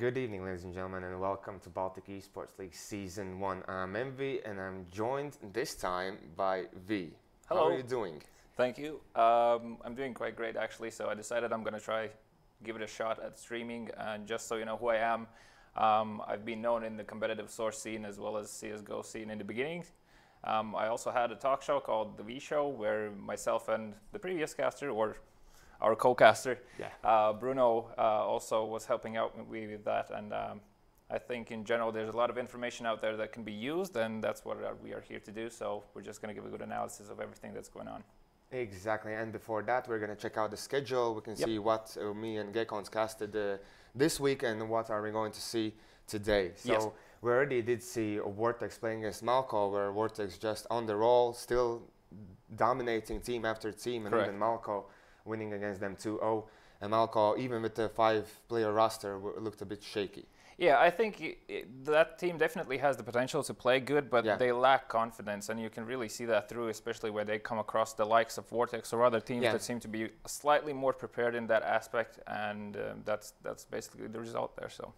Good evening, ladies and gentlemen, and welcome to Baltic Esports League Season 1. I'm MV, and I'm joined this time by V. Hello. How are you doing? Thank you. I'm doing quite great, actually, so I decided I'm going to give it a shot at streaming. And just so you know who I am, I've been known in the competitive source scene as well as CSGO scene in the beginning. I also had a talk show called The V Show, where myself and the previous caster, or our co-caster, Bruno, also was helping out with that. And I think in general there's a lot of information out there that can be used, and that's what we are here to do. So we're just going to give a good analysis of everything that's going on. Exactly, and before that we're going to check out the schedule. We can see what me and Gekons casted this week and what are we going to see today. So we already did see Vortex playing against Malco, where Vortex just on the roll, still dominating team after team, and even Malco winning against them 2-0. And Malco, even with the 5-player roster, looked a bit shaky. Yeah, I think that team definitely has the potential to play good, but they lack confidence, and you can really see that through, especially where they come across the likes of Vortex or other teams that seem to be slightly more prepared in that aspect, and that's basically the result there. So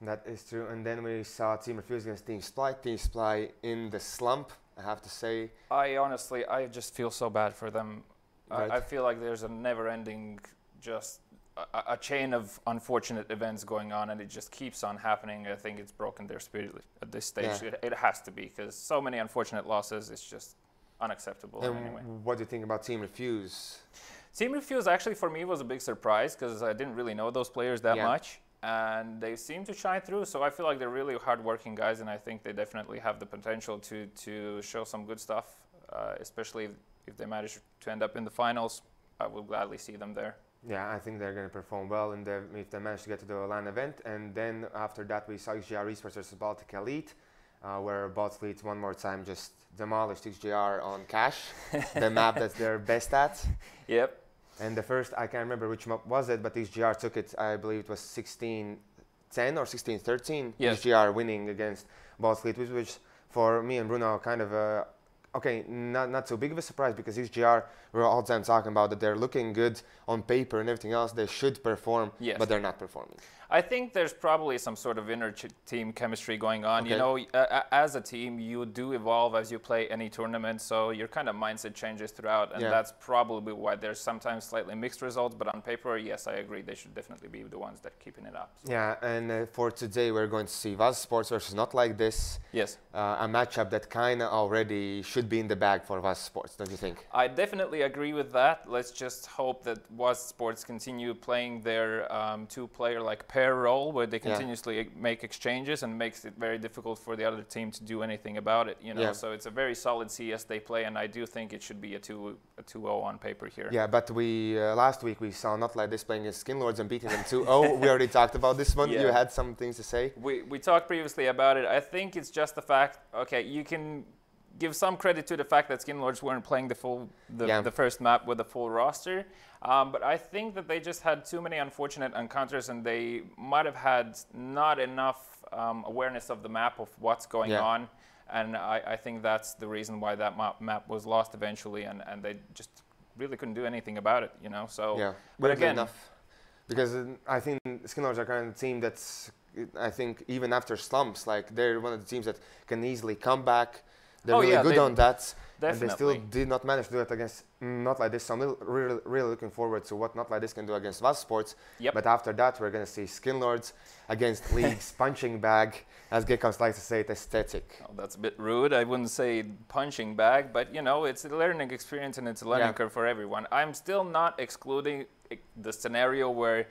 that is true. And then we saw Team Refuse against Team Sply. Team Sply in the slump, I have to say. I just feel so bad for them. I feel like there's a never-ending, just a chain of unfortunate events going on, and it just keeps on happening. I think it's broken their spirit at this stage. It has to be, because so many unfortunate losses. It's just unacceptable. And anyway, what do you think about Team Refuse? Team Refuse actually for me was a big surprise, because I didn't really know those players that much, and they seem to shine through. So I feel like they're really hard-working guys, and I think they definitely have the potential to show some good stuff, especially if they manage to end up in the finals. I will gladly see them there. Yeah, I think they're going to perform well if they manage to get to the LAN event. And then after that, we saw XGR eSports versus Baltic Elite, where Baltic Elite one more time just demolished XGR on Cash, the map that they're best at. Yep. And the first, I can't remember which map was it, but XGR took it, I believe it was 16-10 or 16-13. XGR winning against Baltic Elite, which for me and Bruno kind of okay, not so big of a surprise, because XGR, we're all the time talking about that they're looking good on paper and everything else. They should perform, but they're not performing. I think there's probably some sort of inner team chemistry going on. You know, as a team, you do evolve as you play any tournament, so your kind of mindset changes throughout, and that's probably why there's sometimes slightly mixed results. But on paper, yes, I agree, they should definitely be the ones that are keeping it up. So. Yeah, and for today, we're going to see WASD Sports versus NotLikeThis. Yes. A matchup that kind of already should be in the bag for WASD Sports, don't you think? I definitely agree with that. Let's just hope that WASD Sports continue playing their two-player pair role, where they continuously make exchanges, and makes it very difficult for the other team to do anything about it. You know, so it's a very solid CS they play, and I do think it should be a 2-0 on paper here. Yeah, but we last week we saw NotLikeThis playing against Skinlords and beating them 2-0. We already talked about this one. You had some things to say. We talked previously about it. I think it's just the fact. Okay, you can give some credit to the fact that Skinlords weren't playing the first map with a full roster, but I think that they just had too many unfortunate encounters, and they might have had not enough awareness of the map, of what's going on, and I think that's the reason why that map was lost eventually, and they just really couldn't do anything about it, you know. So, but again, because I think Skinlords are kind of the team that's, I think even after slumps, they're one of the teams that can easily come back. They're really good on that, and they still did not manage to do it against NotLikeThis. So I'm really looking forward to what NotLikeThis can do against WASD Sports. But after that, we're going to see Skinlords against League's punching bag, as Gekons likes to say it, aesthetic. Oh, that's a bit rude. I wouldn't say punching bag, but you know, it's a learning experience, and it's a learning curve for everyone. I'm still not excluding the scenario where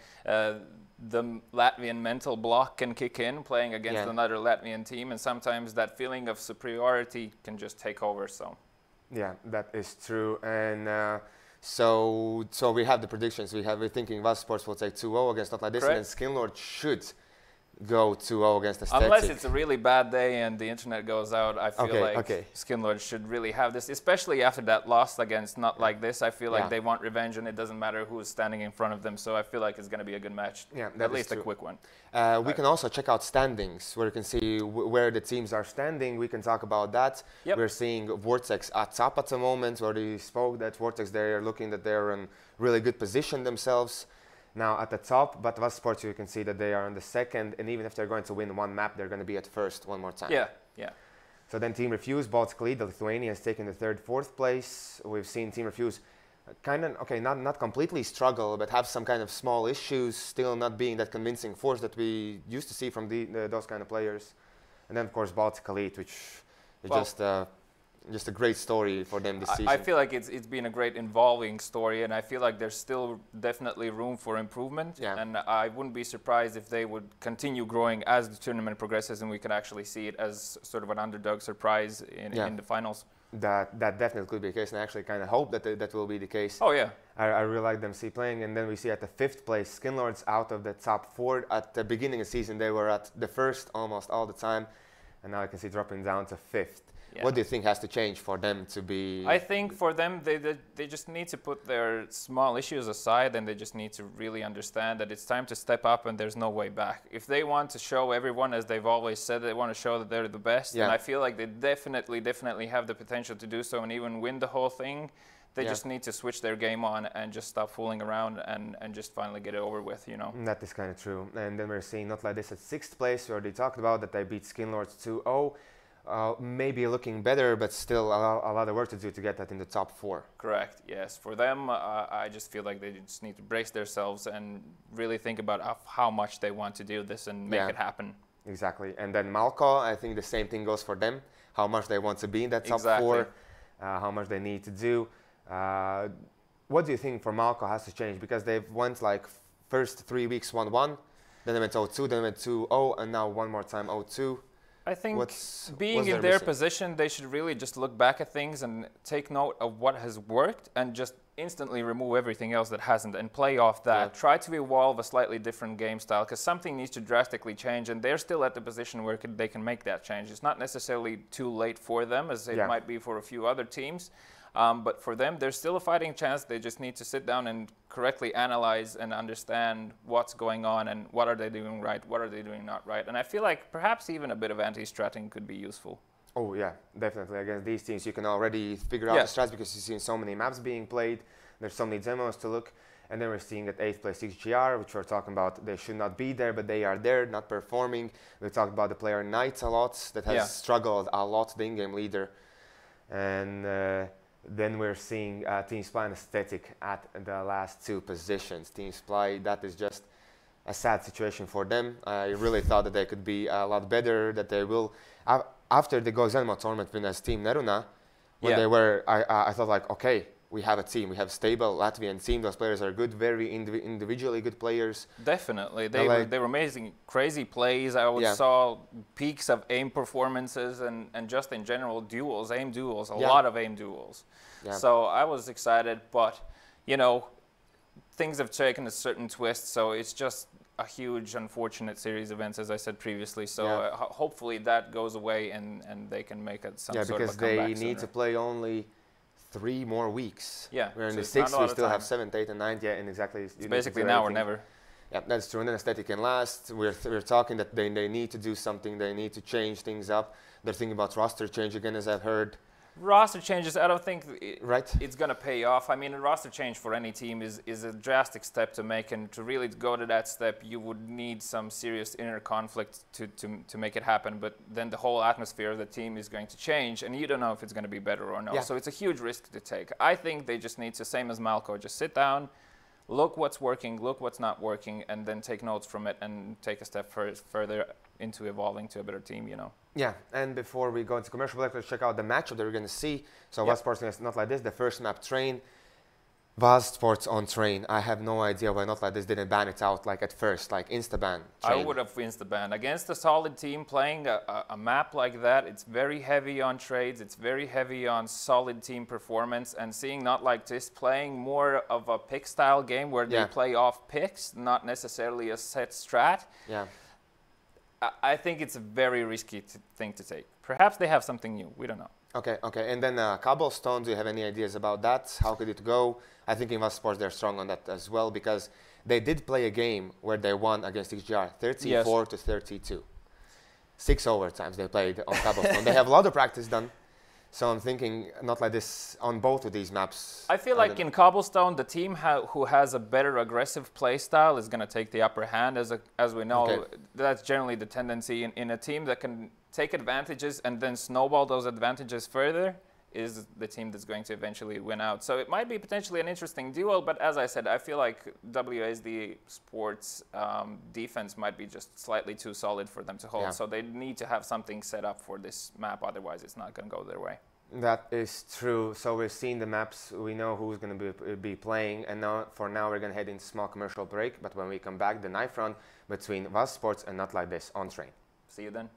the Latvian mental block can kick in playing against another Latvian team, and sometimes that feeling of superiority can just take over. So yeah, that is true. And so we have the predictions. We're thinking WASD Sports will take 2-0 against NotLikeThis, and then Skinlord should go 2-0 against Aesthetic. Unless it's a really bad day and the internet goes out, I feel Skinlord should really have this, especially after that loss against NotLikeThis. I feel like they want revenge, and it doesn't matter who's standing in front of them. So I feel like it's going to be a good match, at least a quick one. We can also check out standings, where you can see where the teams are standing. We can talk about that. We're seeing Vortex at top at the moment. We already spoke that Vortex, they're looking that they're in really good position themselves. now at the top, but WASD Sports, you can see that they are on the second, and even if they're going to win one map, they're going to be at first one more time. Yeah, yeah. So then Team Refuse, Baltic State, the Lithuania, has taken the third, fourth place. We've seen Team Refuse kind of, okay, not completely struggle, but have some kind of small issues, still not being that convincing force that we used to see from those kind of players. And then, of course, Baltic Elite, which is just a great story for them this season. I feel like it's been a great involving story, and I feel like there's still definitely room for improvement. Yeah. And I wouldn't be surprised if they would continue growing as the tournament progresses, and we could actually see it as sort of an underdog surprise in the finals. That definitely could be the case, and I actually kind of hope that that will be the case. Oh yeah. I really like them playing, and then we see at the fifth place, Skinlords out of the top four. At the beginning of the season, they were at the first almost all the time, and now I can see dropping down to fifth. Yeah. What do you think has to change for them to be? I think for them, they just need to put their small issues aside, and they just need to really understand that it's time to step up and there's no way back. If they want to show everyone, as they've always said, they want to show that they're the best, and I feel like they definitely have the potential to do so and even win the whole thing. They just need to switch their game on and just stop fooling around and just finally get it over with, you know. That is kind of true. And then we're seeing NotLikeThis at sixth place. We already talked about that they beat Skinlords 2-0. Maybe looking better, but still a lot of work to do to get that in the top four. Correct, yes. For them, I just feel like they just need to brace themselves and really think about how much they want to do this and make it happen. Exactly. And then Malco, I think the same thing goes for them. How much they want to be in that top four, how much they need to do. What do you think for Malco has to change? Because they've went like first 3 weeks 1-1, then they went 0-2, then they went 2-0, and now one more time 0-2. I think being in their position, they should really just look back at things and take note of what has worked and just instantly remove everything else that hasn't and play off that. Yeah. Try to evolve a slightly different game style because something needs to drastically change, and they're still at the position where they can make that change. It's not necessarily too late for them as it might be for a few other teams. But for them, there's still a fighting chance. They just need to sit down and correctly analyze and understand what's going on and what are they doing right, what are they doing not right. And I feel like perhaps even a bit of anti-stratting could be useful. Oh yeah, definitely. Against these teams, you can already figure out the strats because you've seen so many maps being played. There's so many demos to look. And then we're seeing at 8th place XGR, which we're talking about. They should not be there, but they are there, not performing. We talked about the player Knight a lot, that has struggled a lot, the in-game leader. And then we're seeing Team Supply and Aesthetic at the last two positions. Team Supply, that is just a sad situation for them. I really thought that they could be a lot better, that they will. After the GOEXANIMO tournament win as Team Neruna, when they were, I thought like, okay, we have a team. We have a stable Latvian team. Those players are good, very individually good players. Definitely. They were amazing, crazy plays. I saw peaks of aim performances and just in general duels, aim duels, a lot of aim duels. Yeah. So I was excited, but, you know, things have taken a certain twist. So it's just a huge, unfortunate series of events, as I said previously. So hopefully that goes away and they can make it some sort of a comeback because they need to play only 3 more weeks. Yeah. We're in the 6th, we still have 7th, 8th, and 9th. Yeah, and exactly. It's basically now or never. Yeah, that's true. And then Aesthetic and last, we're talking that they need to do something. They need to change things up. They're thinking about roster change again, as I've heard. Roster changes, I don't think it's going to pay off. I mean, a roster change for any team is a drastic step to make, and to really go to that step, you would need some serious inner conflict to make it happen. But then the whole atmosphere of the team is going to change, and you don't know if it's going to be better or no. Yeah. So it's a huge risk to take. I think they just need to, same as Malco, just sit down, look what's working, look what's not working, and then take notes from it and take a step further into evolving to a better team, you know. Yeah, and before we go into commercial break, let's check out the matchup that we're going to see. So WASD Sports is NotLikeThis, the first map Train. WASD Sports on Train. I have no idea why NotLikeThis didn't ban it out like at first, like insta-ban. I would have insta-banned. Against a solid team playing a map like that, it's very heavy on trades, it's very heavy on solid team performance, and seeing NotLikeThis playing more of a pick style game where they play off picks, not necessarily a set strat. Yeah. I think it's a very risky thing to take. Perhaps they have something new. We don't know. Okay. And then Cobblestone, do you have any ideas about that? How could it go? I think in WASD Sports they're strong on that as well because they did play a game where they won against XGR 34-32. 6 overtimes they played on Cobblestone. They have a lot of practice done. So I'm thinking not like this on both of these maps. I feel like in Cobblestone, the team who has a better aggressive play style is going to take the upper hand. As we know, that's generally the tendency in a team that can take advantages and then snowball those advantages further is the team that's going to eventually win out. So it might be potentially an interesting duel, but as I said, I feel like WASD Sports defense might be just slightly too solid for them to hold. Yeah. So they need to have something set up for this map, otherwise it's not going to go their way. That is true. So we've seen the maps, we know who's going to be playing, and now for now we're going to head into small commercial break, but when we come back, the knife round between WASD Sports and NotLikeThis on train. See you then.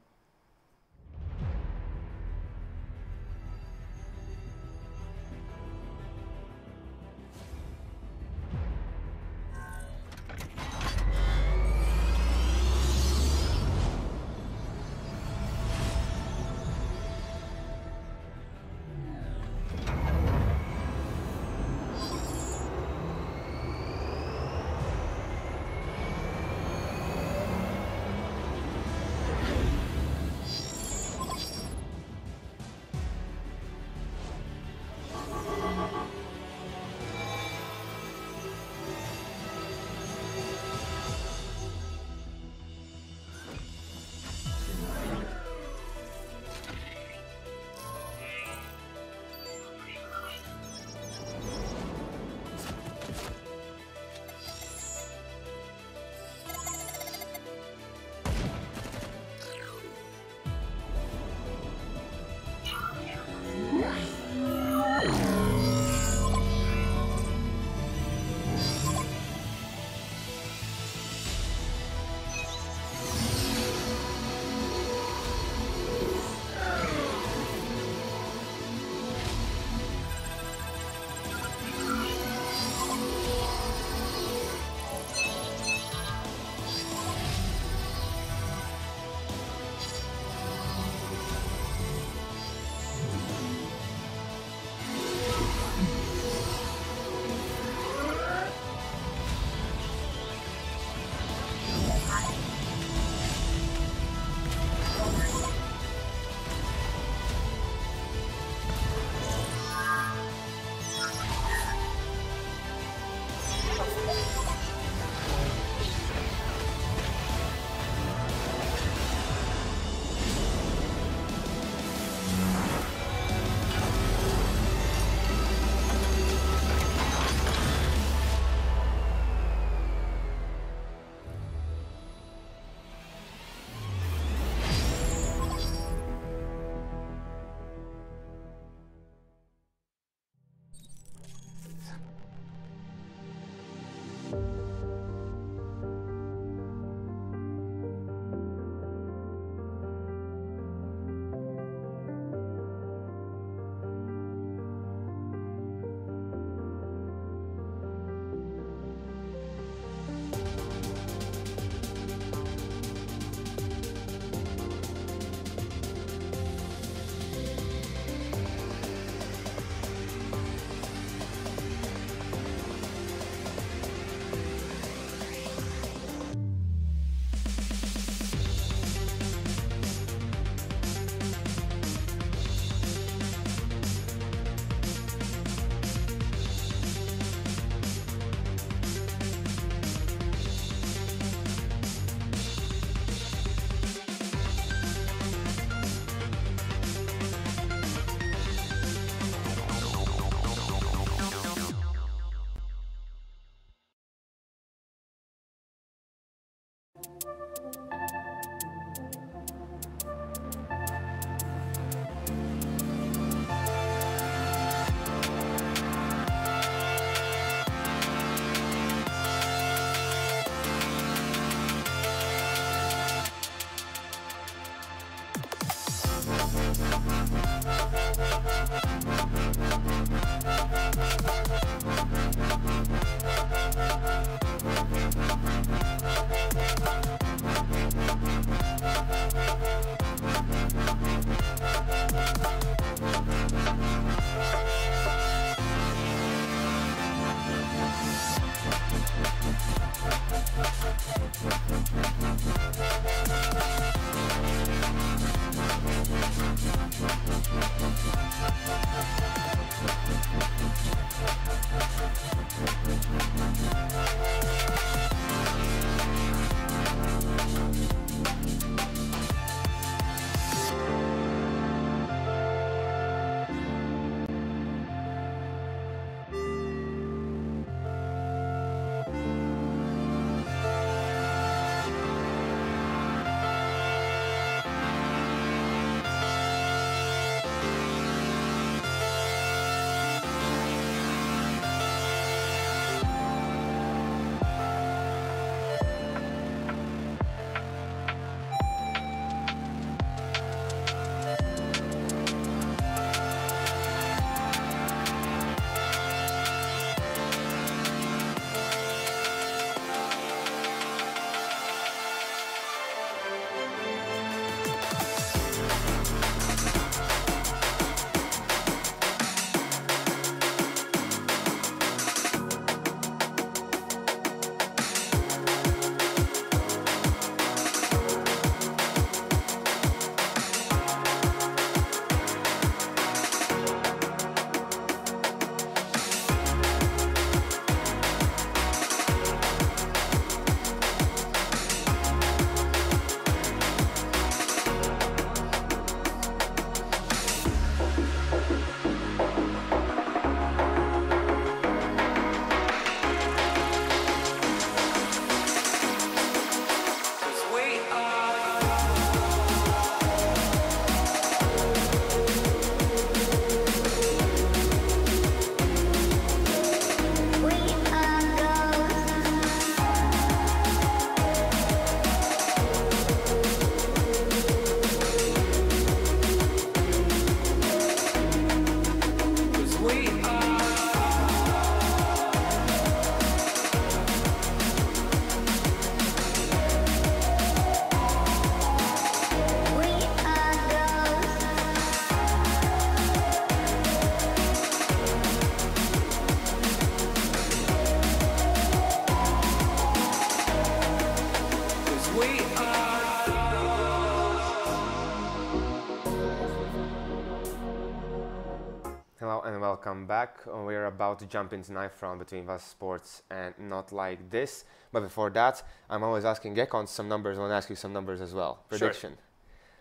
Hello and welcome back. We're about to jump into ninth round between WASD Sports and NotLikeThis. But before that, I'm always asking Gekon some numbers. I want to ask you some numbers as well. Prediction. Sure.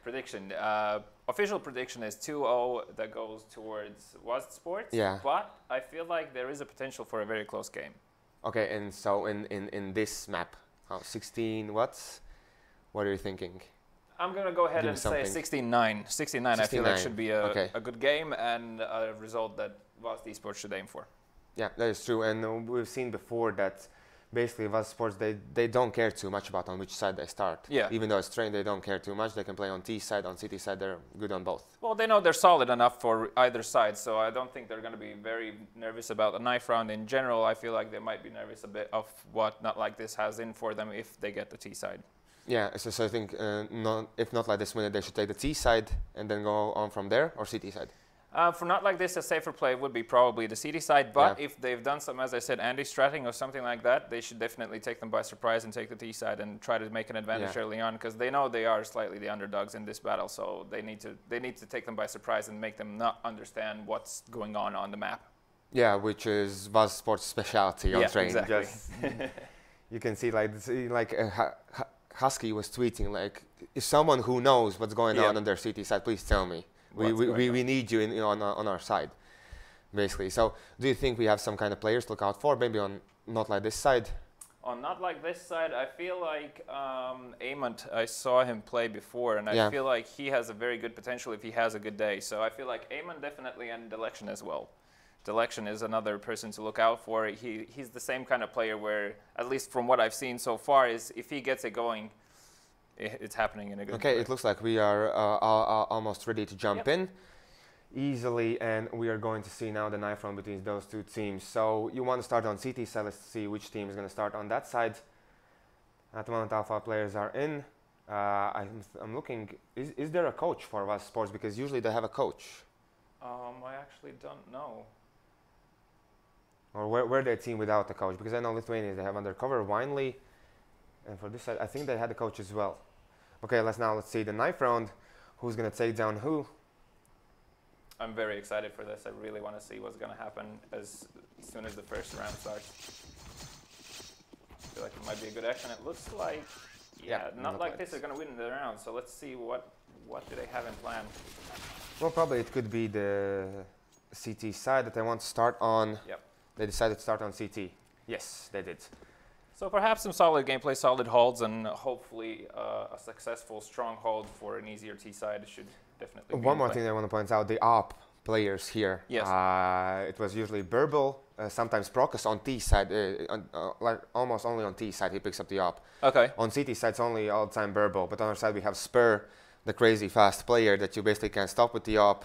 Prediction. Official prediction is 2-0 that goes towards WASD Sports. Yeah. But I feel like there is a potential for a very close game. Okay, and so in this map, 16 what? What are you thinking? I'm going to go ahead and say 16-9. 16-9 I feel like should be a good game and a result that WASD eSports should aim for. Yeah, that is true. And we've seen before that basically WASD Sports, they don't care too much about on which side they start. Yeah. Even though it's trained, they don't care too much. They can play on T side, on CT side. They're good on both. Well, they know they're solid enough for either side, so I don't think they're going to be very nervous about the knife round. In general, I feel like they might be nervous a bit of what NotLikeThis has in for them if they get the T side. Yeah, so I think if NotLikeThis win it, they should take the T side and then go on from there, or CT side? For NotLikeThis, a safer play would be probably the CT side, but if they've done some, as I said, anti-stratting or something like that, they should definitely take them by surprise and take the T side and try to make an advantage early on, because they know they are slightly the underdogs in this battle, so they need to take them by surprise and make them not understand what's going on the map. Yeah, which is WASD Sports' specialty on training. Exactly. You can see Husky was tweeting like, if someone who knows what's going on their CT side, please tell me. We need you on our side, basically. So do you think we have some kind of players to look out for, maybe on NotLikeThis side? On NotLikeThis side, I feel like Amont, I saw him play before, and I feel like he has a very good potential if he has a good day. So I feel like Amont definitely, and Lattelecom as well. Lattelecom is another person to look out for. He's the same kind of player where, at least from what I've seen so far, is if he gets it going, it's happening in a good way. It looks like we are almost ready to jump in easily, and we are going to see now the knife round between those two teams. So you want to start on CT side. Let's see which team is going to start on that side. At the moment, Alpha players are in. I'm looking. Is there a coach for WASD Sports? Because usually they have a coach. I actually don't know. Or where they team without a coach? Because I know Lithuanians, they have undercover Winley, and for this side, I think they had a coach as well. Okay, let's see the knife round. Who's going to take down who? I'm very excited for this. I really want to see what's going to happen as soon as the first round starts. I feel like it might be a good action. It looks like, NotLikeThis are going to win the round. So let's see what do they have in plan. Well, probably it could be the CT side that they want to start on. Yep. They decided to start on CT. Yes, they did. So perhaps some solid gameplay, solid holds, and hopefully a successful stronghold for an easier T side should definitely be One more thing I want to point out, the AWP players here. Yes. It was usually Burble, sometimes Procus on T side, like almost only on T side he picks up the AWP. Okay. On CT side it's only all the time Burble, but on our side we have Spur, the crazy fast player that you basically can't stop with the AWP.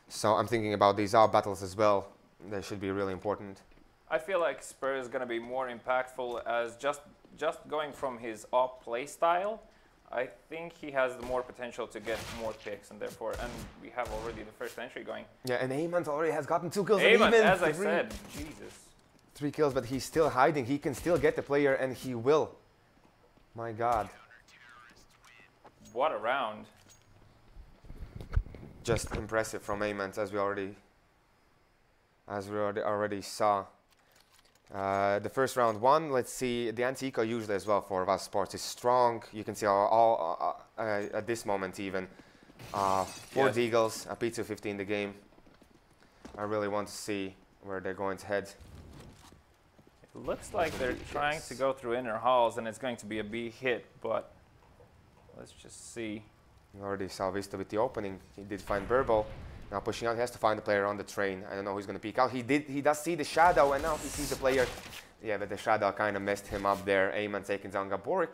So I'm thinking about these AWP battles as well. They should be really important. I feel like Spur is going to be more impactful as just going from his AWP play style. I think he has the more potential to get more picks, and we have already the first entry going. Yeah, and Amont already has gotten 2 kills. Amont, as I said, Jesus. 3 kills, but he's still hiding. He can still get the player, and he will. My God. What a round. Just impressive from Amont, as we already saw. The first round won. Let's see, the anti-eco usually as well for WASD Sports is strong. You can see at this moment even 4 Deagles, a P250 in the game. I really want to see where they're going to head. It looks like they're trying to go through inner halls, and it's going to be a B hit, but let's just see. We already saw Vista with the opening. He did find Burble. Now pushing out, he has to find the player on the train. I don't know who's going to peek out. He does see the shadow, and now he sees the player. Yeah, but the shadow kind of messed him up there. Amont taking down Gaborik.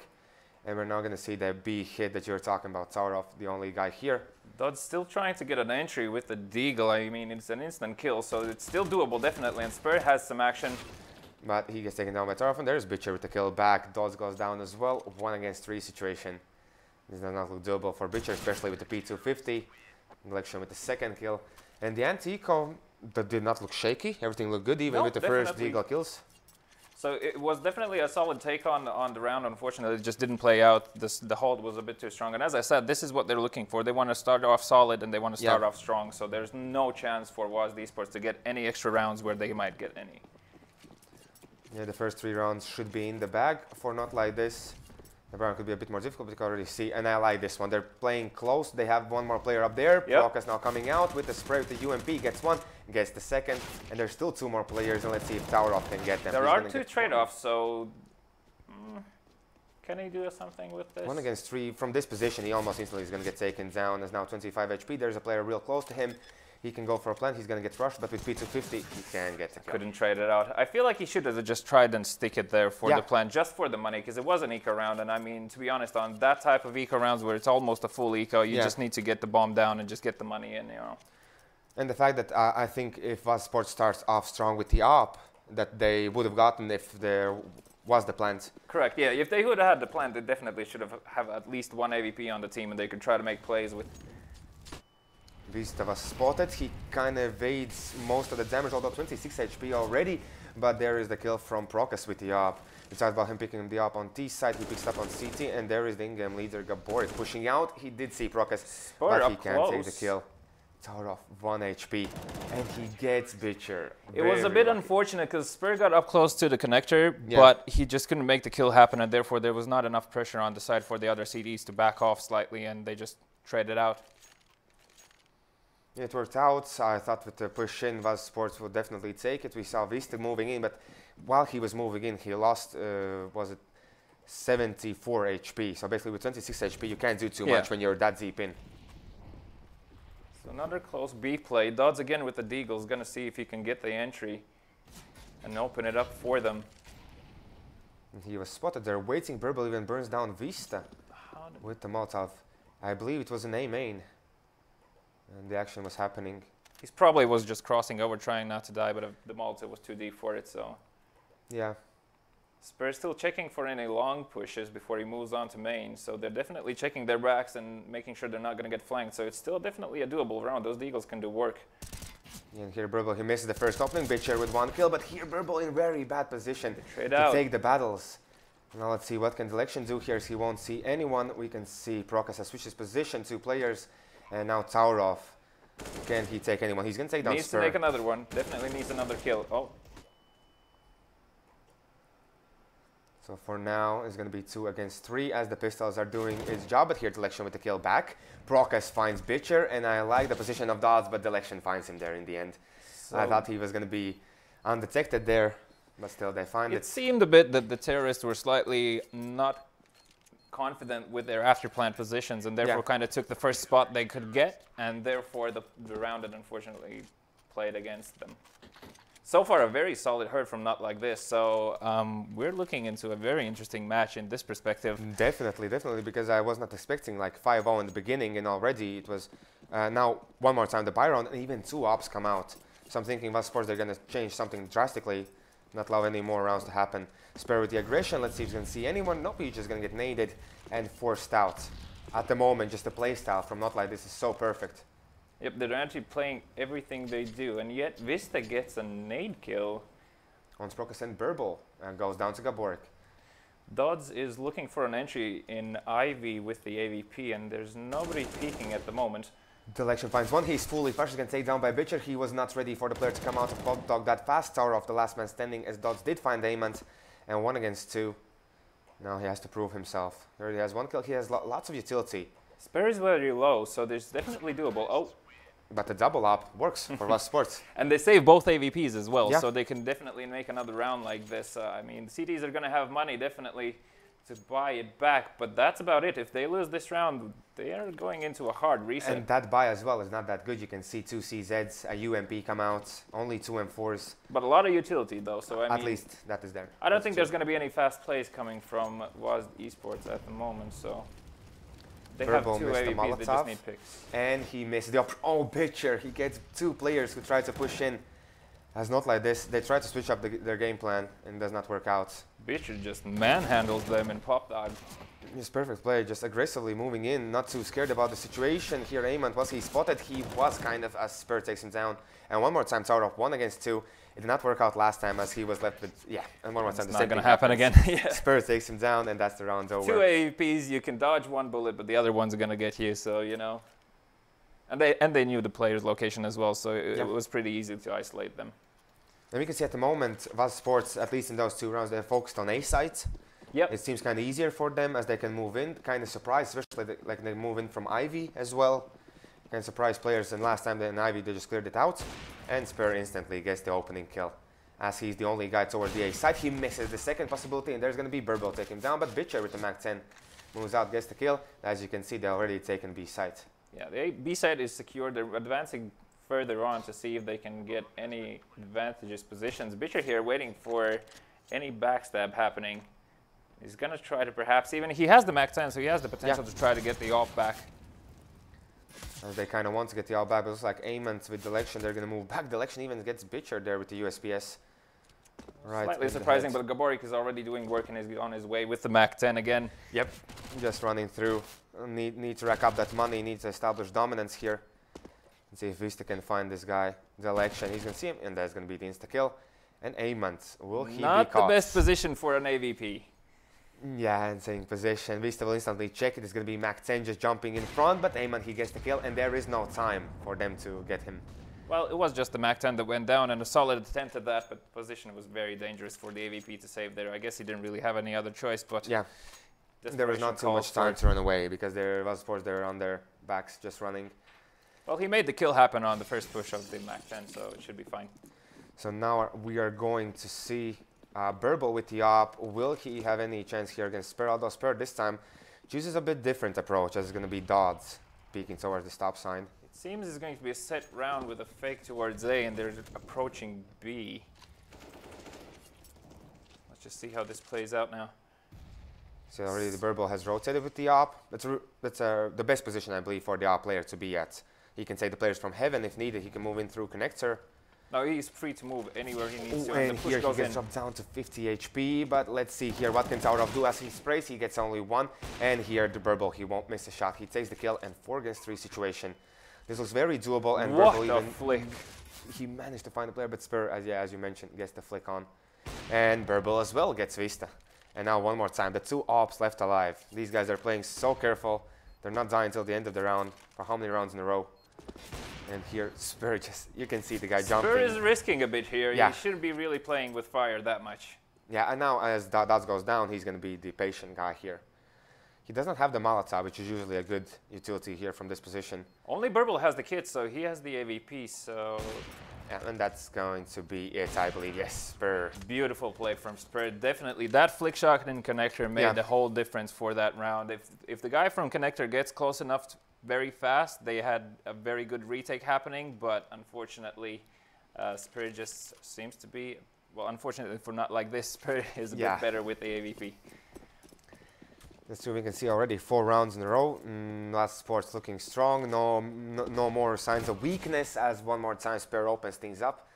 And we're now going to see the B hit that you're talking about. Saurov, the only guy here. Dod's still trying to get an entry with the Deagle. I mean, it's an instant kill, so it's still doable, definitely. And Spur has some action. But he gets taken down by Saurov, and there's Bitcher with the kill back. Dodds goes down as well. 1 against 3 situation. This does not look doable for Bitcher, especially with the P250. Lattelecom with the 2nd kill. And the anti-eco that did not look shaky. Everything looked good, even with the first Deagle kills. So it was definitely a solid take on the round. Unfortunately, it just didn't play out. The hold was a bit too strong. And as I said, this is what they're looking for. They want to start off solid and they want to start off strong. So there's no chance for WASD eSports to get any extra rounds where they might get any. Yeah, the first 3 rounds should be in the bag for NotLikeThis. The round could be a bit more difficult, but you can already see. And I like this one. They're playing close. They have one more player up there. Prokas now coming out with the spray with the UMP. Gets one, gets the second. And there's still 2 more players. And let's see if Taurov can get them. There are 2 trade-offs, so can he do something with this? 1 against 3. From this position, he almost instantly is going to get taken down. There's now 25 HP. There's a player real close to him. He can go for a plant. He's going to get rushed, but with P250, he can get the kill. Couldn't trade it out. I feel like he should have just tried and stick it there for the plant, just for the money, because it was an eco round. And I mean, to be honest, on that type of eco rounds where it's almost a full eco, you just need to get the bomb down and just get the money in, you know. And the fact that I think if WASD Sports starts off strong with the AWP, that they would have gotten if there was the plant. Correct, yeah. If they would have had the plant, they definitely should have at least 1 AVP on the team, and they could try to make plays with. Vista was spotted. He kind of evades most of the damage, although 26 HP already. But there is the kill from Prokas with the AWP. It's about him picking the AWP on T side. He picks up on CT, and there is the in-game leader, Gabor, is pushing out. He did see Prokas, but he can't take the kill. Taurov 1 HP, and he gets Bitcher. It was a bit unfortunate because Spur got up close to the connector, but he just couldn't make the kill happen, and therefore there was not enough pressure on the side for the other CDs to back off slightly, and they just traded out. It worked out. I thought with the push in, WASD Sports would definitely take it. We saw Vista moving in, but while he was moving in, he lost, was it 74 HP. So basically with 26 HP, you can't do too much when you're that deep in. So another close B play. Dodds again with the Deagle is going to see if he can get the entry and open it up for them. And he was spotted there waiting. Burble even burns down Vista with the Molotov. I believe it was an A main. And the action was happening. He probably was just crossing over, trying not to die, but the Molotov was too deep for it, so. Yeah. Spurs still checking for any long pushes before he moves on to main, so they're definitely checking their backs and making sure they're not going to get flanked, so it's still definitely a doable round. Those Deagles can do work. Yeah, and here Burble, he misses the first opening, Bitcher with 1 kill, but here Burble in very bad position to take the battles. Now let's see what can Delection do here, as he won't see anyone. We can see Prokas has switched his position, 2 players. And now Taurov, can he take anyone? He's going to take down Needs Spur. to make another one. Definitely needs another kill. Oh. So for now, it's going to be 2 against 3 as the Pistols are doing its job. But here, Delection with the kill back. Prokas finds Bitcher, and I like the position of Dodds, but Delection finds him there in the end. So I thought he was going to be undetected there, but still they find it. It seemed a bit that the terrorists were slightly not confident with their after-plant positions, and therefore kind of took the first spot they could get, and therefore the round had unfortunately played against them. So far, a very solid herd from NotLikeThis, so we're looking into a very interesting match in this perspective. Definitely, definitely, because I was not expecting like 5-0 in the beginning, and already it was now one more time the Byron, and even 2 ops come out. So I'm thinking, WASD Sports, they're going to change something drastically, not allow any more rounds to happen. Spur with the aggression. Let's see if he's going to see anyone. Nope, he's just going to get naded and forced out. At the moment, just the play style from NotLikeThis is so perfect. Yep, they're actually playing everything they do, and yet Vista gets a nade kill. On Prokas and Burble and goes down to Gaborik. Dodds is looking for an entry in Ivy with the AVP, and there's nobody peeking at the moment. Delection finds one. He's fully flashed. Going to take down by Bitcher. He was not ready for the player to come out of Pod Dog that fast. Taurov, the last man standing, as Dodds did find Amant, and 1 against 2. Now he has to prove himself. He already has 1 kill. He has lots of utility. Spare is very low, so there's definitely doable. Oh. But the double up works for WASD Sports. And they save both AVPs as well, so they can definitely make another round like this. I mean, the CDs are going to have money, definitely, to buy it back, but that's about it. If they lose this round, they are going into a hard reset. And that buy as well is not that good. You can see 2 CZs, a UMP come out, only 2 M4s. But a lot of utility, though, so I mean... At least that is there. I don't think there's going to be any fast plays coming from WASD eSports at the moment, so... They Burble have 2 missed the AVPs, they just need picks. And he missed the Oh, Bitcher, he gets 2 players who try to push in. As not like this, they try to switch up their game plan and it does not work out. Bitcher just manhandles them in pop dog. His perfect play, just aggressively moving in, not too scared about the situation. Here, Amant, was he spotted? He was kind of, as Spur takes him down. And one more time, tower up 1 against 2. It did not work out last time as he was left with, yeah, and one more time. It's not going to happen again. Yeah. Spur takes him down and that's the round over. 2 AVPs, you can dodge 1 bullet, but the other one's going to get you, so, you know. And they knew the player's location as well, so it was pretty easy to isolate them. And we can see at the moment, WASD Sports, at least in those 2 rounds, they're focused on A site. Yep. It seems kind of easier for them as they can move in. Kind of surprised, especially like they move in from Ivy as well. Kind of surprised players. And last time in Ivy, they just cleared it out. And Spur instantly gets the opening kill. As he's the only guy towards the A side, he misses the second possibility. And there's going to be Burble take him down. But Bitcher with the Mac 10 moves out, gets the kill. As you can see, they're already taken B site. Yeah, the B side is secure. They're advancing further on to see if they can get any advantageous positions. Bitcher here waiting for any backstab happening. He's going to try to perhaps even, he has the Mac 10, so he has the potential to try to get the off back. As they kind of want to get the off back, but it looks like Amant with Delection, they're going to move back. Delection even gets Bitcher there with the USPS. Right. Slightly surprising, but Gaborik is already doing work and is on his way with the Mac 10 again. Yep, just running through. Need to rack up that money, needs to establish dominance here. Let's see if Vista can find this guy. Delection, he's going to see him, and that's going to be the insta-kill. And Amant, will he be caught? Not the best position for an AVP. Yeah, insane position. Vista will instantly check it. It's going to be Mac 10 just jumping in front, but Amant, he gets the kill, and there is no time for them to get him. Well, it was just the Mac 10 that went down, and a solid attempt at that, but the position was very dangerous for the AVP to save there. I guess he didn't really have any other choice, but... Yeah, there was not too much time to run away, because there was, of course, they're on their backs just running. Well, he made the kill happen on the first push of the Mac 10, so it should be fine. So now we are going to see Burble with the op. Will he have any chance here against Spur? Although Spur this time chooses a bit different approach, as it's going to be Dodds peeking towards the stop sign. It seems it's going to be a set round with a fake towards A, and they're approaching B. Let's just see how this plays out now. So already the Burble has rotated with the op. That's the best position, I believe, for the op player to be at. He can take the players from heaven if needed. He can move in through connector. Now he's free to move anywhere he needs to. And here he gets dropped down to 50 HP. But let's see here what can Tower of do as he sprays. He gets only 1. And here the Burble, he won't miss a shot. He takes the kill and 4 against 3 situation. This looks very doable. And what Burble a even flick. He managed to find the player, but Spur, as you mentioned, gets the flick on. And Burble as well gets Vista. And now one more time, the 2 ops left alive. These guys are playing so careful. They're not dying until the end of the round. For how many rounds in a row? And here, Spur just, you can see the guy jumping. Spur is risking a bit here. Yeah. He shouldn't be really playing with fire that much. Yeah, and now as Dodds goes down, he's going to be the patient guy here. He does not have the Molotov, which is usually a good utility here from this position. Only Burble has the kit, so he has the AVP, so... Yeah, and that's going to be it, I believe. Yes, Spur. Beautiful play from Spur. Definitely, that flick shot in connector made the whole difference for that round. If the guy from connector gets close enough very fast, they had a very good retake happening, but unfortunately, Spur just seems to be, well, unfortunately for not like this, Spur is a bit better with the AVP. That's true. We can see already 4 rounds in a row. WASD Sports looking strong. No more signs of weakness as one more time Spur opens things up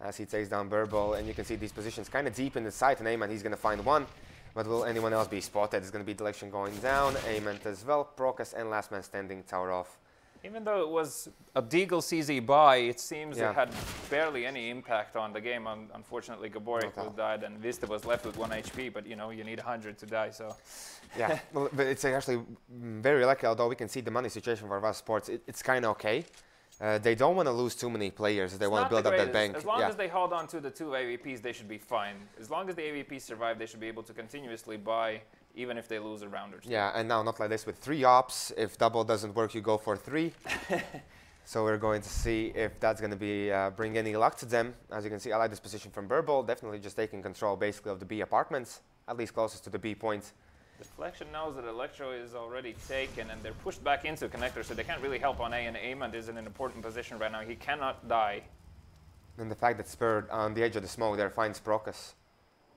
as he takes down Burble. And you can see these positions kind of deep in the site. And Amant, he's going to find 1. But will anyone else be spotted? It's going to be Delection going down. Amant as well. Procas and last man standing, tower off. Even though it was a Deagle CZ buy, it seems it had barely any impact on the game. Unfortunately, Gaborik died and Vista was left with 1 HP, but you know, you need 100 to die, so... Yeah, well, but it's actually very lucky, although we can see the money situation for WASD Sports. It's kind of okay. They don't want to lose too many players. They want to build up that bank. As long as they hold on to the 2 AVPs, they should be fine. As long as the AVPs survive, they should be able to continuously buy, even if they lose a round or 2. Yeah, and now NotLikeThis with 3 ops. If double doesn't work, you go for 3. So we're going to see if that's going to be bring any luck to them. As you can see, I like this position from Burble. Definitely just taking control, basically, of the B apartments, at least closest to the B point. Deflection knows that Electro is already taken, and they're pushed back into connector, so they can't really help on A, and Amant is in an important position right now. He cannot die. And the fact that Spur on the edge of the smoke there finds Procas.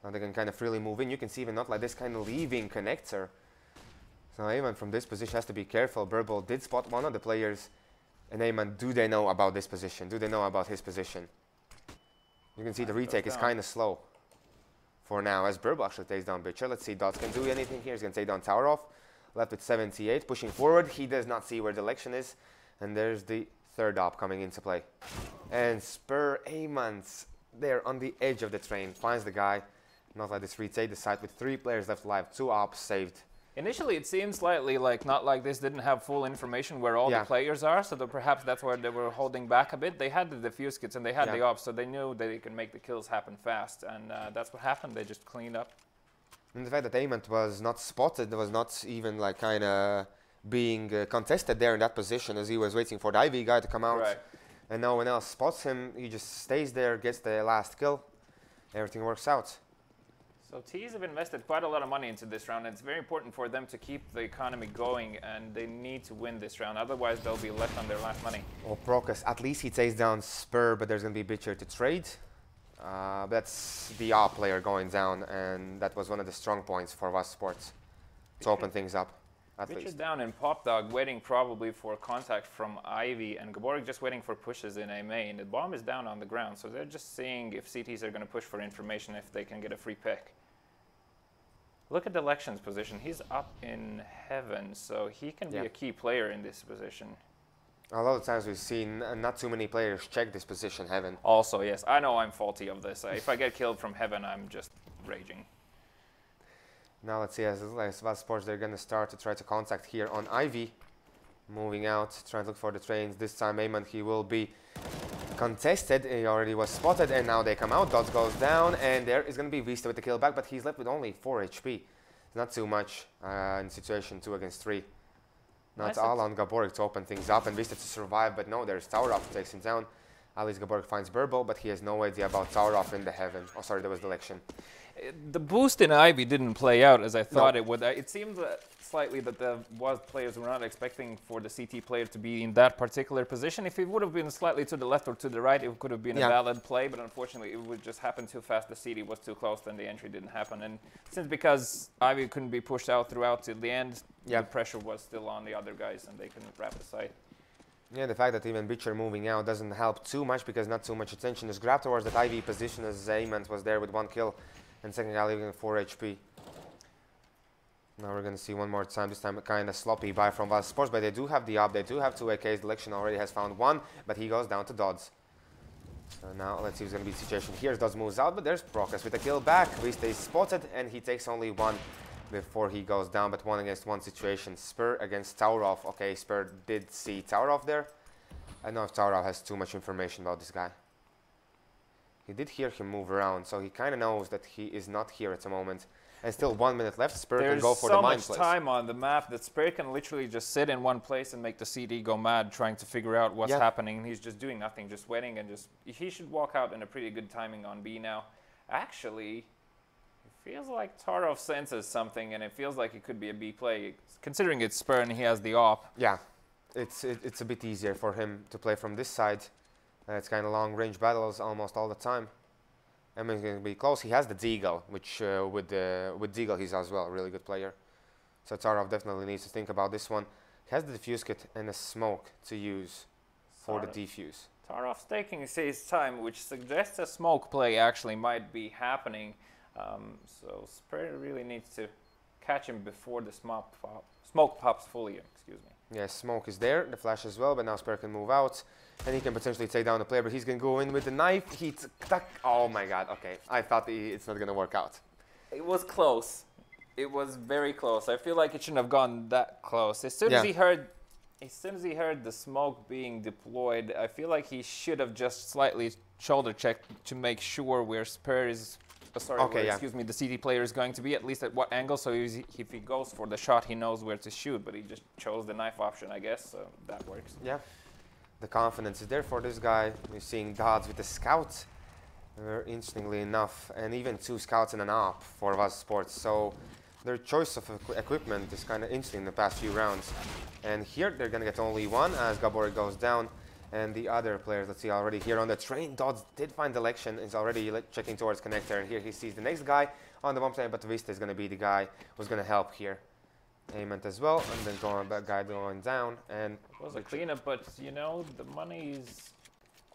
Now they can kind of freely move in. You can see even NotLikeThis kind of leaving connector. So Amant from this position has to be careful. Burble did spot one of the players. And Amant, do they know about this position? Do they know about his position? You can see the retake is kind of slow for now, as Burble actually takes down Bitcher. Let's see, Dots can do anything here. He's going to take down Tower off. Left with 78, pushing forward. He does not see where the election is. And there's the third op coming into play. And Spur Amons there on the edge of the train finds the guy. NotLikeThis retake the site with 3 players left alive, 2 ops saved. Initially, it seemed slightly like NotLikeThis didn't have full information where all the players are, so that perhaps that's where they were holding back a bit. They had the defuse kits and they had the ops, so they knew that they could make the kills happen fast, and that's what happened. They just cleaned up. And the fact that Amont was not spotted, was not even like kind of being contested there in that position, as he was waiting for the IV guy to come out, and no one else spots him. He just stays there, gets the last kill. Everything works out. So T's have invested quite a lot of money into this round, and it's very important for them to keep the economy going, and they need to win this round, otherwise they'll be left on their last money. Well, Procus, at least he takes down Spur, but there's going to be Bitcher to trade. That's the AWP player going down, and that was one of the strong points for WASD Sports to open things up, at least. Bitcher down in Pop Dog, waiting probably for contact from Ivy, and Gaborik just waiting for pushes in A main. The bomb is down on the ground, so they're just seeing if CTs are going to push for information, if they can get a free pick. Look at Election's position. He's up in heaven, so he can be a key player in this position. A lot of times we've seen not too many players check this position, heaven. Also, yes, I know I'm faulty of this. If I get killed from heaven, I'm just raging. Now let's see, as WASD Sports, they're going to start to try to contact here on Ivy. Moving out, trying to look for the trains. This time Amon, he will be contested. He already was spotted, and now they come out. Dots goes down, and there is going to be Vista with the kill back, but he's left with only 4 HP. Not too much in situation 2 against 3. Not all on Gaborik to open things up, and Vista to survive, but no, there's Tower Off takes him down. At least Gaborik finds Burble, but he has no idea about Tower Off in the heaven. Oh, sorry, there was the election. The boost in Ivy didn't play out as I thought it would. It seemed slightly that the WASD players were not expecting for the CT player to be in that particular position. If it would have been slightly to the left or to the right, it could have been a valid play, but unfortunately it would just happen too fast. The CT was too close, then the entry didn't happen. And because Ivy couldn't be pushed out throughout till the end, the pressure was still on the other guys and they couldn't wrap the site. Yeah, the fact that even Bitcher moving out doesn't help too much because not too much attention is grabbed towards that IV position, as Amont was there with 1 kill and second guy leaving 4 HP. Now we're going to see one more time, this time a kind of sloppy buy from WASD Sports, but they do have the up, they do have 2 AKs. The election already has found 1, but he goes down to Dodds. So now let's see who's going to be the situation here. Dodds moves out, but there's Procus with a kill back. He stays spotted, and he takes only 1 before he goes down, but 1 against 1 situation. Spur against Tower Off. Okay, Spur did see Tower Off there. I don't know if Tower Off has too much information about this guy. He did hear him move around, so he kind of knows that he is not here at the moment. And still 1 minute left. Spur can go for the mine place. There's so much time on the map that Spur can literally just sit in one place and make the CD go mad trying to figure out what's happening. He's just doing nothing, just waiting, and he should walk out in a pretty good timing on B now. Actually, it feels like Tarov senses something, and it feels like it could be a B play, considering it's Spur and he has the op. Yeah, it's a bit easier for him to play from this side. It's kind of long range battles almost all the time. I mean, he's going to be close. He has the Deagle, which with Deagle he's as well a really good player. So Tarov definitely needs to think about this one. He has the defuse kit and a smoke to use for the defuse. Tarov's taking his time, which suggests a smoke play actually might be happening. So Spur really needs to catch him before the smoke pops fully. Excuse me. Yeah, smoke is there, the flash as well, but now Spur can move out. And he can potentially take down the player, but he's going to go in with the knife. Oh my god, okay. I thought it's not going to work out. It was close. It was very close. I feel like it shouldn't have gone that close. As soon as he heard the smoke being deployed, I feel like he should have just slightly shoulder checked to make sure where Spur is, excuse me, the CT player is going to be, at least at what angle, so if he goes for the shot, he knows where to shoot, but he just chose the knife option, I guess, so that works. Yeah. The confidence is there for this guy. We're seeing Dodds with the scout, interestingly enough, and even 2 scouts and an op for WASD Sports. So their choice of equipment is kind of interesting in the past few rounds. And here they're going to get only 1 as Gaborik goes down. And the other players, let's see, already here on the train. Dodds did find the election, is already checking towards connector. And here he sees the next guy on the bomb site, but Vista is going to be the guy who's going to help here. Amont as well, and then that guy going down, and it was a cleanup, but you know the money is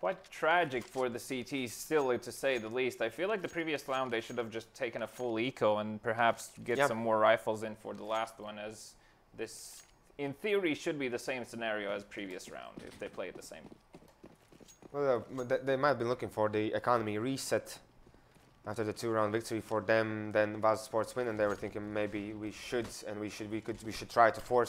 quite tragic for the CT still, to say the least. I feel like the previous round they should have just taken a full eco and perhaps get some more rifles in for the last one, as this, in theory, should be the same scenario as previous round if they play it the same. Well, they might be looking for the economy reset after the 2-round victory for them. Then WASD Sports win, and they were thinking maybe we should try to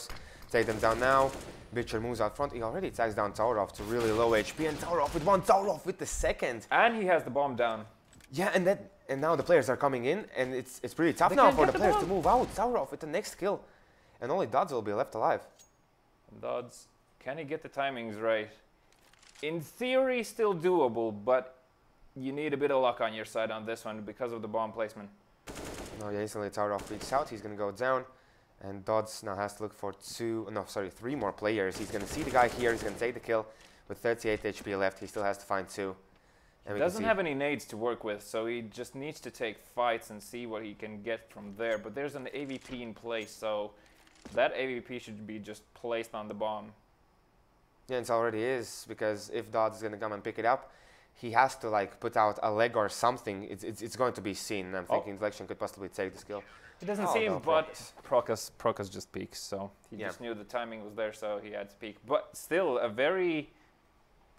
take them down now. Bitcher moves out front. He already tags down Taurov to really low HP, and Taurov with one, Taurov with the second. And he has the bomb down. Yeah, and now the players are coming in, and it's pretty tough now for the players to move out. Taurov with the next kill, and only Dodds will be left alive. Dodds, can he get the timings right? In theory, still doable, but you need a bit of luck on your side on this one because of the bomb placement. No, yeah, instantly Taurov reaches out. He's going to go down. And Dodds now has to look for 3 more players. He's going to see the guy here. He's going to take the kill with 38 HP left. He still has to find 2. He doesn't have any nades to work with, so he just needs to take fights and see what he can get from there. But there's an AVP in place, so that AVP should be just placed on the bomb. Yeah, it already is, because if Dodds is going to come and pick it up, he has to like put out a leg or something. It's going to be seen. I'm thinking Deflection could possibly take this kill. It doesn't seem, but Procus just peeks, so he just knew the timing was there, so he had to peek. But still, a very,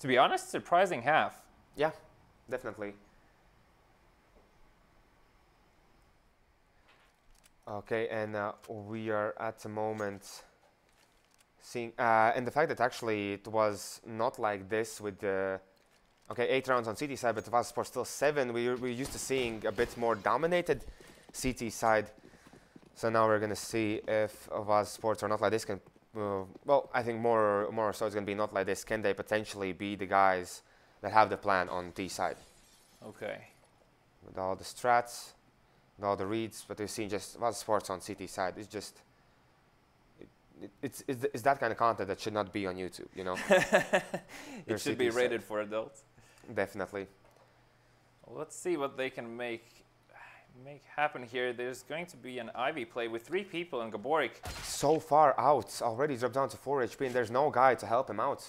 to be honest, surprising half. Yeah, definitely. Okay, and we are at the moment seeing, and the fact that actually it was not like this with the, 8 rounds on CT side, but WASD Sports still 7. We're used to seeing a bit more dominated CT side. So now we're going to see if WASD Sports or NotLikeThis can, well, I think more so it's going to be NotLikeThis. Can they potentially be the guys that have the plan on T side? Okay. With all the strats, with all the reads, but we've seen just WASD Sports on CT side. It's just, it's that kind of content that should not be on YouTube, you know? It should be rated for adults. Definitely. Well, let's see what they can make happen here. There's going to be an Ivy play with 3 people in Gaborik. So far out, already dropped down to 4 HP, and there's no guy to help him out.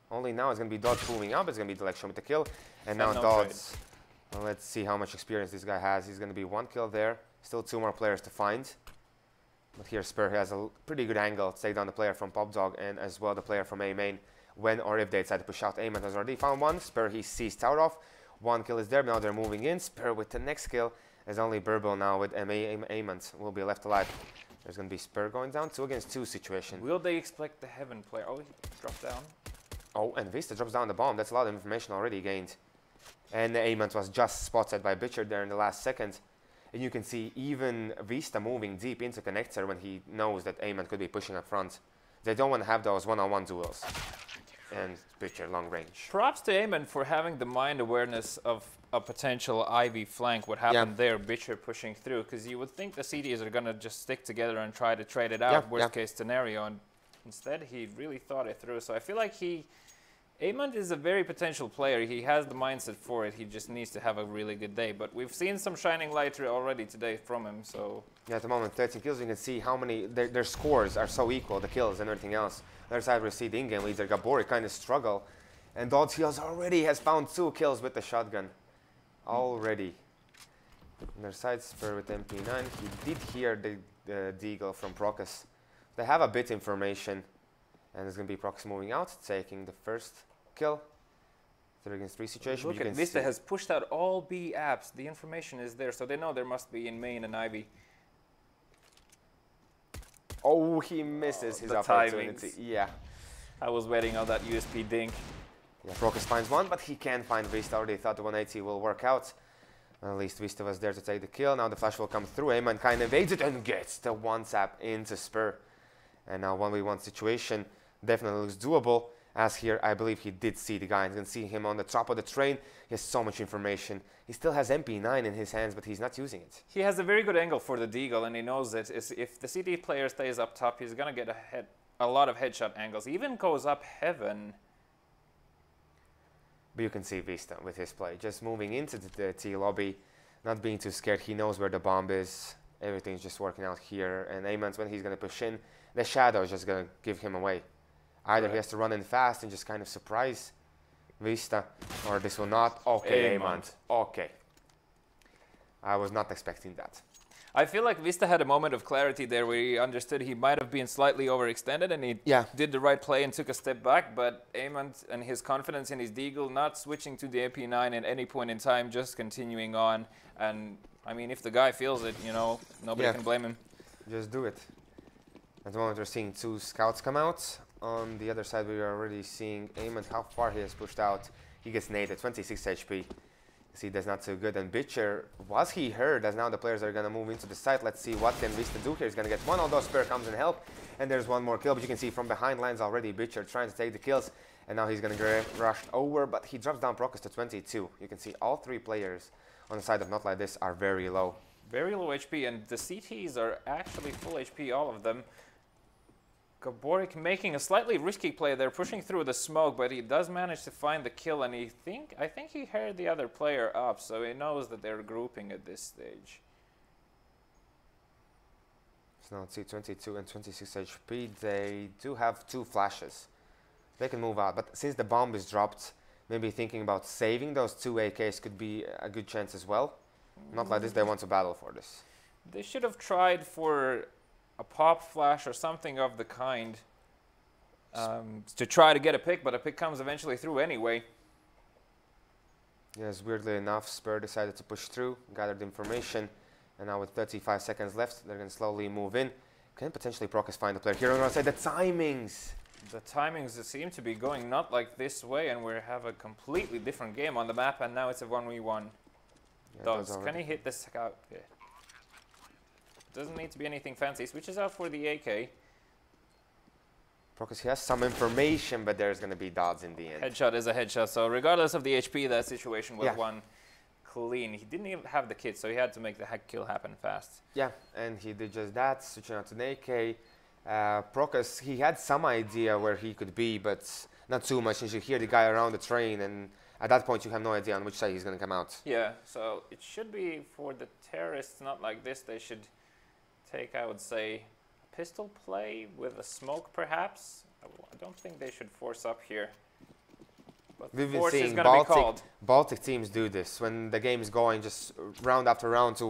Only now it's going to be Dodds moving up. It's going to be Deflection with the kill. And now Dodds, well, let's see how much experience this guy has. He's going to be 1 kill there. Still 2 more players to find. But here Spur has a pretty good angle to take down the player from PopDog and as well the player from A main when or if they decide to push out. A-Man has already found one. Spur, he sees Taurov. 1 kill is there. Now they're moving in. Spur with the next kill. As only Burble now with A-Man will be left alive. There's going to be Spur going down. 2 against 2 situation. Will they expect the Heaven player? Oh, he dropped down. Oh, and Vista drops down the bomb. That's a lot of information already gained. And A-Man was just spotted by Bitcher there in the last second. And you can see even Vista moving deep into connector when he knows that A-Man could be pushing up front. They don't want to have those one-on-one duels. And Bitcher long range. Props to A-Man for having the mind awareness of a potential Ivy flank. What happened there, Bitcher pushing through, because you would think the CDs are going to just stick together and try to trade it out, worst case scenario, and instead he really thought it through. So I feel like A-Man is a very potential player. He has the mindset for it. He just needs to have a really good day. But we've seen some shining light already today from him. So yeah, at the moment 13 kills. You can see how many their scores are so equal, the kills and everything else. Other side we see the in-game leader Gaborik kind of struggle, and Dodds has found 2 kills with the shotgun already. On their side, Spur with MP9. He did hear the deagle from Procus. They have a bit information, and there's going to be Procus moving out, taking the first kill. 3 against 3 situation. Look at Vista has pushed out all B apps. The information is there, so they know there must be in main and Ivy. Oh, he misses his opportunity. Timings. Yeah. I was waiting on that USP dink. Yeah, Procus finds one, but he can't find Vista. Already thought the 180 will work out. At least Vista was there to take the kill. Now the flash will come through. A-Man kind of evades it and gets the 1-tap into Spur. And now 1v1 situation definitely looks doable. As here, I believe he did see the guy. You can see him on the top of the train. He has so much information. He still has MP9 in his hands, but he's not using it. He has a very good angle for the deagle, and he knows that if the CD player stays up top, he's going to get a lot of headshot angles. He even goes up Heaven. But you can see Vista with his play. Just moving into the T lobby, not being too scared. He knows where the bomb is. Everything's just working out here. And A-Man's when he's going to push in, the shadow is just going to give him away. Either he has to run in fast and just kind of surprise Vista, or this will not. Okay, Amont. Okay. I was not expecting that. I feel like Vista had a moment of clarity there where he understood he might have been slightly overextended and he did the right play and took a step back, but Amont and his confidence in his deagle, not switching to the AP9 at any point in time, just continuing on. And I mean, if the guy feels it, you know, nobody can blame him. Just do it. At the moment we're seeing 2 scouts come out. On the other side we are already seeing Amont, how far he has pushed out. He gets naded, 26 HP. See, that's not so good. And Bitcher, was he heard? As now the players are going to move into the site. Let's see what can Vista do here. He's going to get one, although Spur comes and help. And there's one more kill, but you can see from behind lines already Bitcher trying to take the kills. And now he's going to get rushed over, but he drops down Procus to 22. You can see all 3 players on the side of NotLikeThis are very low. Very low HP, and the CTs are actually full HP, all of them. Gaborik making a slightly risky play there, pushing through the smoke, but he does manage to find the kill, and I think he heard the other player up, so he knows that they're grouping at this stage. So now let's see, 22 and 26 HP. They do have 2 flashes. They can move out, but since the bomb is dropped, maybe thinking about saving those 2 AKs could be a good chance as well. NotLikeThis, they want to battle for this. They should have tried for a pop flash or something of the kind to try to get a pick, but a pick comes eventually through anyway. Yes, weirdly enough, Spur decided to push through, gathered information, and now with 35 seconds left, they're going to slowly move in. Can potentially Procus find the player here? I'm going to say the timings. The timings seem to be going not like this way, and we have a completely different game on the map, and now it's a 1v1. Yeah, can he hit the scout? Yeah. Doesn't need to be anything fancy. Switches out for the AK. Procus, he has some information, but there's going to be dodds in the end. Headshot is a headshot, so regardless of the HP, that situation was one clean. He didn't even have the kit, so he had to make the hack kill happen fast. Yeah, and he did just that, switching out to an AK. Procus, he had some idea where he could be, but not too much. You should hear the guy around the train, and at that point you have no idea on which side he's going to come out. Yeah, so it should be for the terrorists, not like this. They should take, I would say, a pistol play with a smoke, perhaps. I don't think they should force up here. But we've been force seeing Baltic teams do this when the game is going just round after round to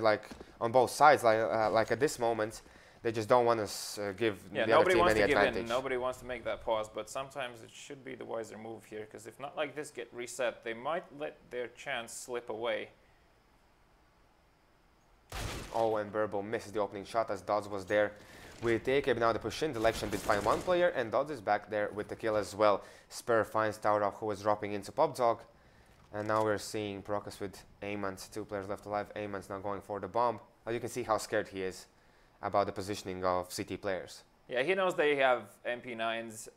like on both sides. Like at this moment, they just don't want to give the other team any advantage. Nobody wants to make that pause, but sometimes it should be the wiser move here, because if NotLikeThis get reset, they might let their chance slip away. Oh, and Burble misses the opening shot as Dodds was there with the AK, but now the push in. The Lection did find 1 player, and Dodds is back there with the kill as well. Spur finds Taurov, who was dropping into PopDog. And now we're seeing Procus with Amont, 2 players left alive. Amont's now going for the bomb. You can see how scared he is about the positioning of CT players. Yeah, he knows they have MP9s,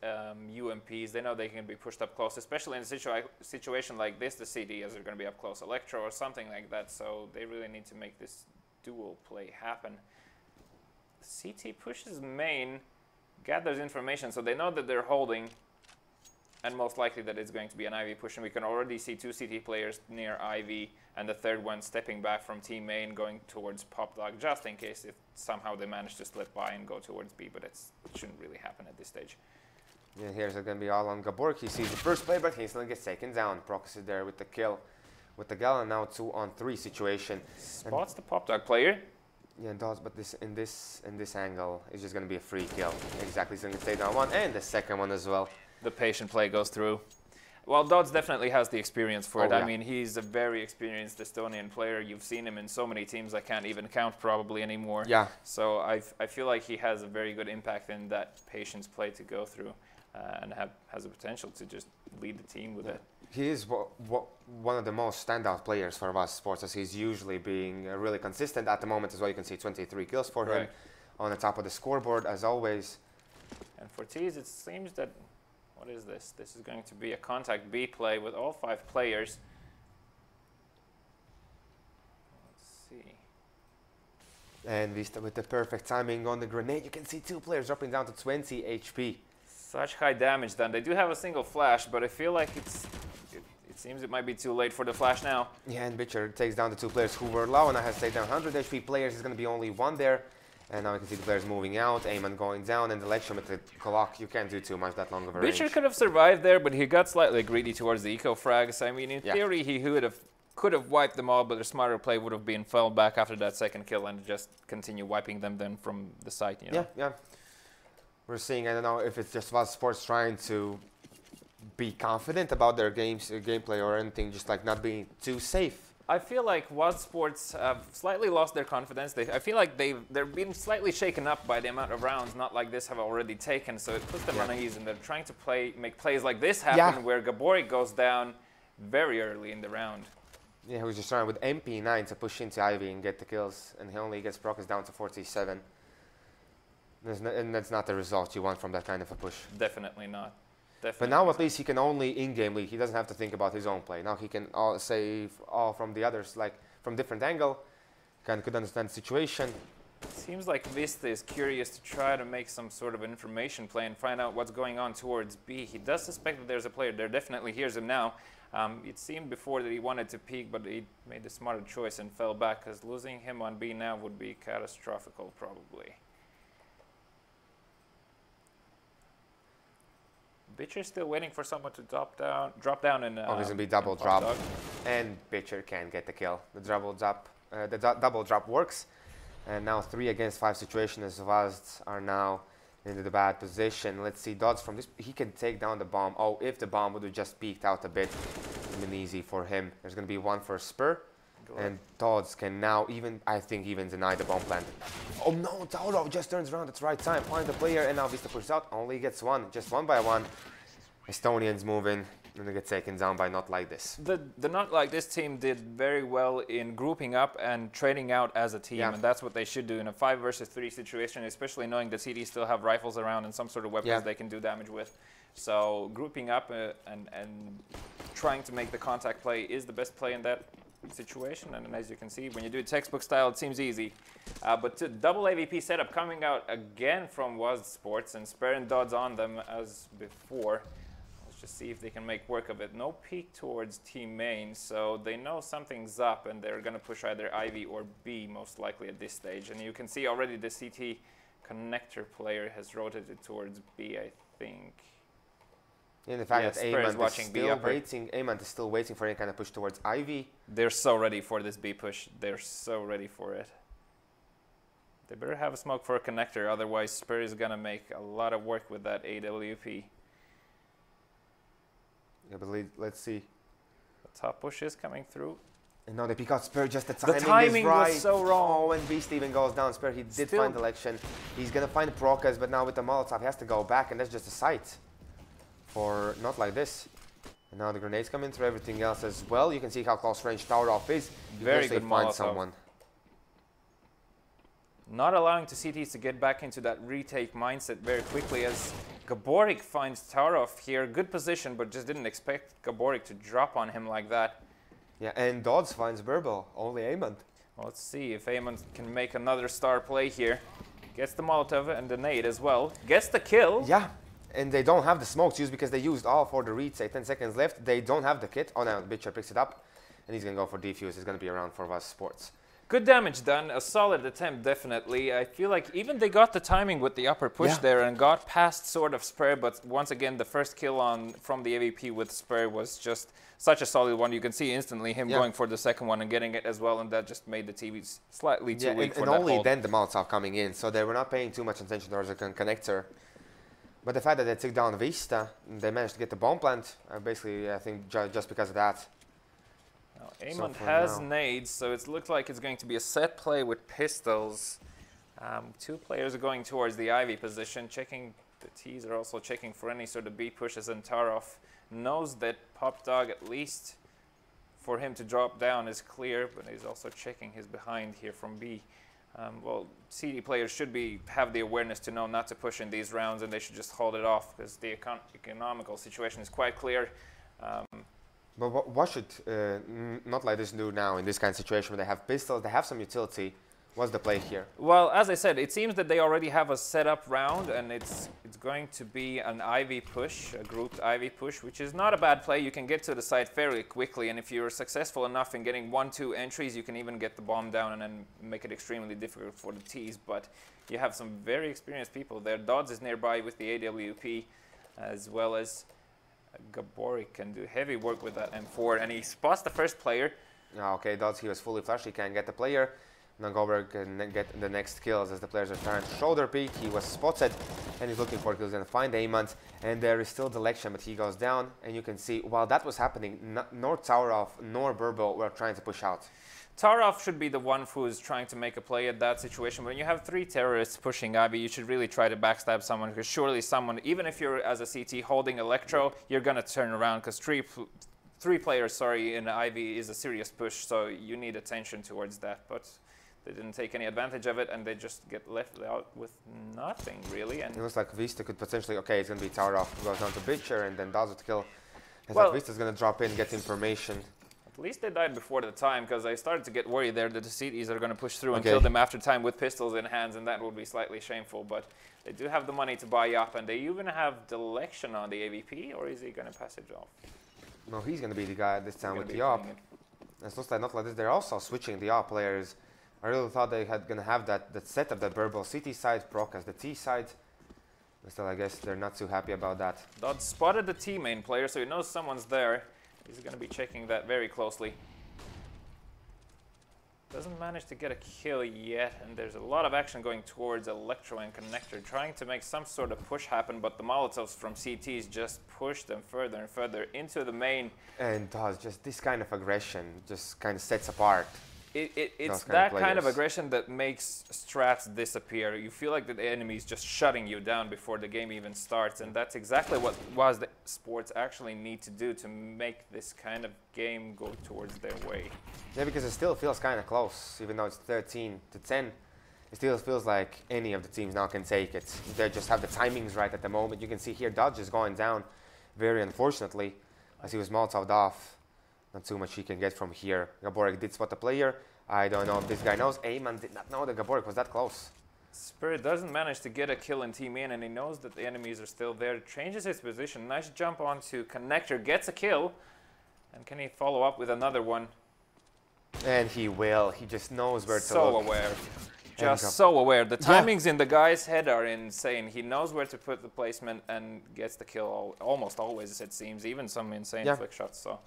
UMPs. They know they can be pushed up close, especially in a situation like this. The CDs are going to be up close, Electro or something like that. So they really need to make this dual play happen. CT pushes main, gathers information, so they know that they're holding, and most likely that it's going to be an IV push. And we can already see 2 CT players near IV, and the third one stepping back from team main, going towards PopDog, just in case if somehow they manage to slip by and go towards B, but it shouldn't really happen at this stage. Yeah, here's going to be all on Gaborik. He sees the first play, but he instantly gets taken down. Procus is there with the kill. With the Gala now 2-on-3 situation. Spots the PopDog player. Yeah, and Dodds, but in this angle, it's just going to be a free kill. Exactly, so he can stay down 1, and the second one as well. The patient play goes through. Well, Dodds definitely has the experience for it. Yeah. I mean, he's a very experienced Estonian player. You've seen him in so many teams I can't even count probably anymore. Yeah. So I feel like he has a very good impact in that patience play to go through, and has the potential to just lead the team with it. He is one of the most standout players for WASD Sports, as he's usually being really consistent at the moment as well. You can see 23 kills for him on the top of the scoreboard, as always. And for Tees, it seems that, what is this? This is going to be a contact B play with all 5 players. Let's see. And Vista with the perfect timing on the grenade. You can see 2 players dropping down to 20 HP. Such high damage done. They do have a single flash, but I feel like it seems it might be too late for the flash now. Yeah, and Bitcher takes down the 2 players who were low, and I have to say down 100 HP players. Is going to be only 1 there. And now you can see the players moving out, Eamon going down, and the Lattelecom with the clock. You can't do too much that long of a range. Bitcher could have survived there, but he got slightly greedy towards the eco frags. I mean, in theory, he could have wiped them all, but a smarter play would have been fell back after that second kill and just continue wiping them then from the site. You know? Yeah. We're seeing, I don't know if it's just WASD Sports trying to be confident about their gameplay or anything, just like not being too safe. I feel like WASD Sports have slightly lost their confidence. I feel like they're being slightly shaken up by the amount of rounds NotLikeThis have already taken, so it puts them on ease, and they're trying to make plays like this happen where Gaborik goes down very early in the round. Yeah, he was just trying with MP9 to push into Ivy and get the kills, and he only gets Procus down to 47. And that's not the result you want from that kind of a push. Definitely not. But now at least he can only in-game lead. He doesn't have to think about his own play. Now he can save all from the others, like from different angle. Could understand the situation. Seems like Vista is curious to try to make some sort of information play and find out what's going on towards B. He does suspect that there's a player there. Definitely hears him now. It seemed before that he wanted to peek, but he made the smarter choice and fell back, because losing him on B now would be catastrophical, probably. Bitcher's still waiting for someone to drop down and he's gonna be double drop, and Bitcher can get the kill. The double drop works, and now 3 against 5 situation as WASD are now into the bad position. Let's see, Dodds from this, he can take down the bomb. Oh, if the bomb would have just peeked out a bit, it would have been easy for him. There's gonna be one for Spur, and Dodds can now even deny the bomb plant. Oh no, Tauro just turns around at the right time, finds the player, and now Vista pushes out, only gets one, just 1 by 1. Estonians moving, and they get taken down by NotLikeThis. The NotLikeThis team did very well in grouping up and trading out as a team, and that's what they should do in a 5 versus 3 situation, especially knowing that CD still have rifles around and some sort of weapons they can do damage with. So grouping up and trying to make the contact play is the best play in that situation, and as you can see, when you do it textbook style, it seems easy. But to double AVP setup coming out again from WASD Sports, and Spare and Dodds on them as before. Let's just see if they can make work of it. No peek towards team main, so they know something's up, and they're going to push either Ivy or B most likely at this stage. And you can see already the CT connector player has rotated towards B, I think. In the fact that Eamon is still waiting for any kind of push towards Ivy. They're so ready for this B push. They're so ready for it. They better have a smoke for a connector, otherwise Spur is going to make a lot of work with that AWP. Yeah, but let's see. The top push is coming through. And now they pick out Spur, just the timing is right. Was so wrong. Oh, when Beast even goes down, Spur, he did find the election. He's going to find Procus, but now with the Molotov, he has to go back, and that's just a sight for NotLikeThis. And now the grenades come in through everything else as well. You can see how close range Taurov is. Very good find Molotov. Someone. Not allowing to CTs to get back into that retake mindset very quickly, as Gaborik finds Taurov here. Good position, but just didn't expect Gaborik to drop on him like that. Yeah, and Dodds finds Burble, only Eamon. Well, let's see if Eamon can make another star play here. Gets the Molotov and the nade as well. Gets the kill. Yeah, and they don't have the smokes used because they used all for the retake. 10 seconds left. They don't have the kit. Oh, now Bitcher picks it up, and he's going to go for defuse. It's going to be around for WASD Sports. Good damage done, a solid attempt, definitely. I feel like even they got the timing with the upper push there and got past sort of Spur, but once again, the first kill from the AVP with Spur was just such a solid one. You can see instantly him going for the second one and getting it as well, and that just made the TV slightly too weak for that and only hold. Then the Molotov coming in, so they were not paying too much attention towards the connector. But the fact that they took down Vista, they managed to get the bomb plant, basically, I think, just because of that. Eamon has nades, so it looks like it's going to be a set play with pistols. 2 players are going towards the Ivy position, checking. The T's are also checking for any sort of B pushes, and Taurov knows that Pop Dog, at least for him to drop down, is clear, but he's also checking his behind here from B. Well, CD players should have the awareness to know not to push in these rounds, and they should just hold it off, because the economical situation is quite clear. But what should NotLikeThis do now in this kind of situation where they have pistols, they have some utility, What's the play here? Well, as I said, it seems that they already have a setup round, and it's going to be an Ivy push, a grouped Ivy push, which is not a bad play. You can get to the site fairly quickly, and if you're successful enough in getting 1-2 entries, you can even get the bomb down and then make it extremely difficult for the T's. But you have some very experienced people there. Dodds is nearby with the AWP, as well as Gaborik can do heavy work with that M4, and he spots the first player. Okay, Dodds, he was fully flushed. He can't get the player. Now Gaborik can get the next kills as the players are trying to shoulder peek. He was spotted, and he's looking for kills. He's going to find Amont, and there is still Lattelecom, but he goes down. And you can see, while that was happening, nor Taurov nor Burbo were trying to push out. Taurov should be the one who's trying to make a play at that situation. When you have 3 terrorists pushing Ivy, you should really try to backstab someone, because surely someone, even if you're as a CT holding Electro, you're going to turn around, because three players, in Ivy is a serious push, so you need attention towards that. But they didn't take any advantage of it, and they just get left out with nothing, really. And it looks like Vista could potentially, okay, it's going to be Taurov, goes down to Bitcher, and then does it kill. Well, Vista's going to drop in, get information. At least they died before the time, because I started to get worried there that the CTs are going to push through and kill them after time with pistols in hands, and that would be slightly shameful. But they do have the money to buy up, and they even have Delection on the AVP, or is he going to pass it off? No, he's going to be the guy this time with the AWP. It looks like NotLikeThis. They're also switching the AWP players. I really thought they had going to have that setup, that Burbo CT side, Proc as the T side. But still, I guess they're not too happy about that. Dodd spotted the T main player, so he knows someone's there. He's going to be checking that very closely. Doesn't manage to get a kill yet, and there's a lot of action going towards Electro and Connector, trying to make some sort of push happen, but the Molotovs from CTs just push them further and further into the main. And does just this kind of aggression just kind of sets apart. It's that kind of aggression that makes strats disappear. You feel like the enemy is just shutting you down before the game even starts, and that's exactly what WASD Sports actually need to do to make this kind of game go towards their way. Yeah, because it still feels kind of close, even though it's 13-10. It still feels like any of the teams now can take it. They just have the timings right at the moment. You can see here Dodge is going down, very unfortunately, as he was Molotov'd off. Not too much he can get from here. Gaborik did spot the player. I don't know if this guy knows. Ayman did not know that Gaborik was that close. Spirit doesn't manage to get a kill in team in, and he knows that the enemies are still there. Changes his position. Nice jump onto Connector. Gets a kill. And can he follow up with another one? And he will. He just knows where to look. So aware. Just so aware. The timings in the guy's head are insane. He knows where to put the placement and gets the kill almost always, it seems. Even some insane flick shots. So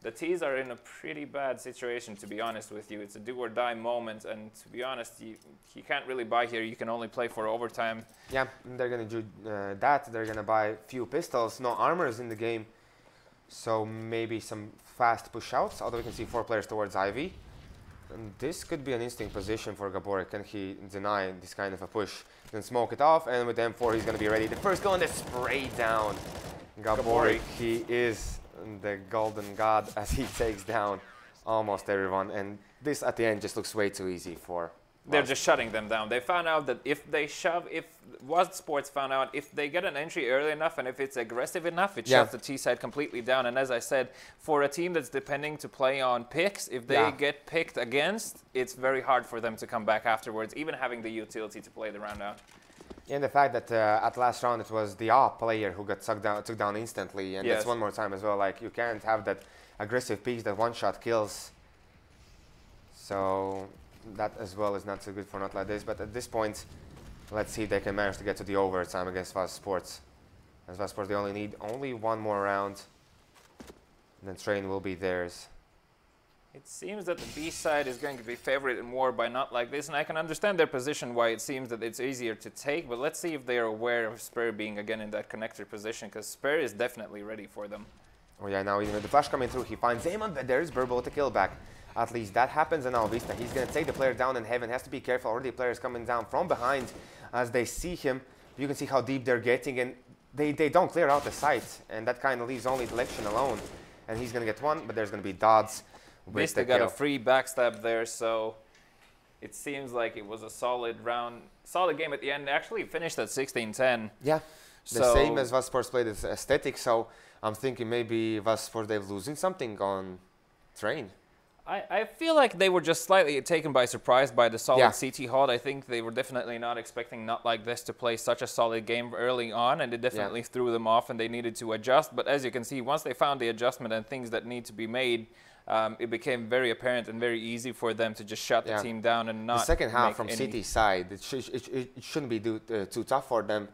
the T's are in a pretty bad situation, to be honest with you. It's a do-or-die moment, and to be honest, you can't really buy here. You can only play for overtime. Yeah, they're going to do that. They're going to buy a few pistols. No armors in the game, so maybe some fast push-outs, although we can see 4 players towards Ivy. And this could be an interesting position for Gaborik. Can he deny this kind of a push? Then smoke it off, and with M4, he's going to be ready. The first goal and the spray down. Gaborik, he is the golden god as he takes down almost everyone, and this at the end just looks way too easy for They're just shutting them down. They found out that if they shove, if WASD Sports found out if they get an entry early enough and if it's aggressive enough, it shoves the T side completely down. And as I said, for a team that's depending to play on picks, if they get picked against, it's very hard for them to come back afterwards, even having the utility to play the round out. And the fact that at last round it was the AWP player who got took down instantly, and that's one more time as well. Like, you can't have that aggressive piece that one-shot kills. So that as well is not so good for NotLikeThis. But at this point, let's see if they can manage to get to the overtime against WASD Sports. As WASD Sports, they only need one more round, and then train will be theirs. It seems that the B side is going to be favored more by NotLikeThis, and I can understand their position why it seems that it's easier to take, but let's see if they are aware of Spur being again in that connector position, because Spur is definitely ready for them. Oh yeah, now even with the flash coming through, he finds Zaman, but there's Burbo to kill back. At least that happens, and now Vista, he's going to take the player down in heaven, has to be careful. Already players coming down from behind as they see him. You can see how deep they're getting, and they don't clear out the site, and that kind of leaves only Lattelecom alone. And he's going to get one, but there's going to be Dodds. Vista got a free backstab there, so it seems like it was a solid game at the end. Actually finished at 16-10. Yeah, the same as WASD Sports played as aesthetic, so I'm thinking maybe WASD Sports, they're losing something on train. I feel like they were just slightly taken by surprise by the solid Yeah. CT hold. I think they were definitely not expecting NotLikeThis to play such a solid game early on, and it definitely threw them off, and they needed to adjust. But as you can see, once they found the adjustment and things that need to be made, it became very apparent and very easy for them to just shut the team down and not. The second half from any CT side, it shouldn't be too tough for them.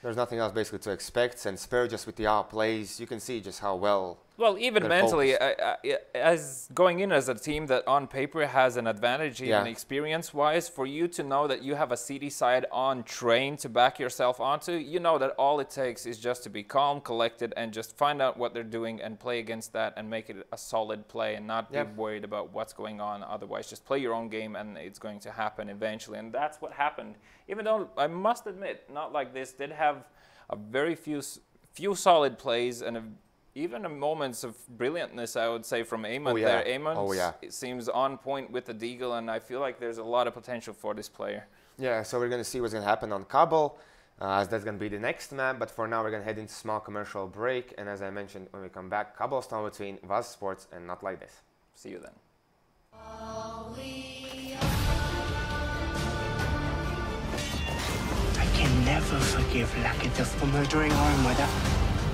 There's nothing else basically to expect, and Spur just with the outplays, you can see just how well. Well, even mentally, as going in as a team that on paper has an advantage, even experience-wise, for you to know that you have a CT side on train to back yourself onto, you know that all it takes is just to be calm, collected, and just find out what they're doing and play against that and make it a solid play and not be worried about what's going on. Otherwise, just play your own game and it's going to happen eventually. And that's what happened. Even though I must admit, NotLikeThis did have a very few solid plays and even moments of brilliantness, I would say, from Eamon there. Eamon seems on point with the Deagle, and I feel like there's a lot of potential for this player. Yeah, so we're going to see what's going to happen on Kabul, as that's going to be the next map. But for now, we're going to head into small commercial break. And as I mentioned, when we come back, Kabul storm between WASD Sports and NotLikeThis. See you then. I can never forgive Lattelecom for murdering our mother.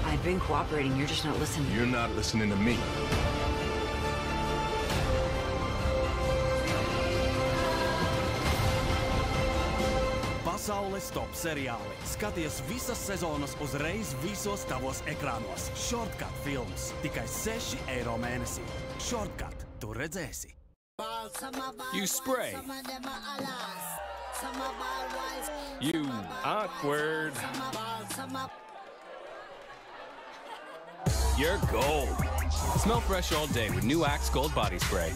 I've been cooperating, you're just not listening. You're not listening to me. Pasaules top seriāli. Skaties visas sezonas uzreiz visos tavos ekrānos. Shortcut films. Tikai €6 mēnesī. Shortcut. Tu redzēsi. You spray. You awkward. You're gold. Smell fresh all day with new Axe Gold Body Spray.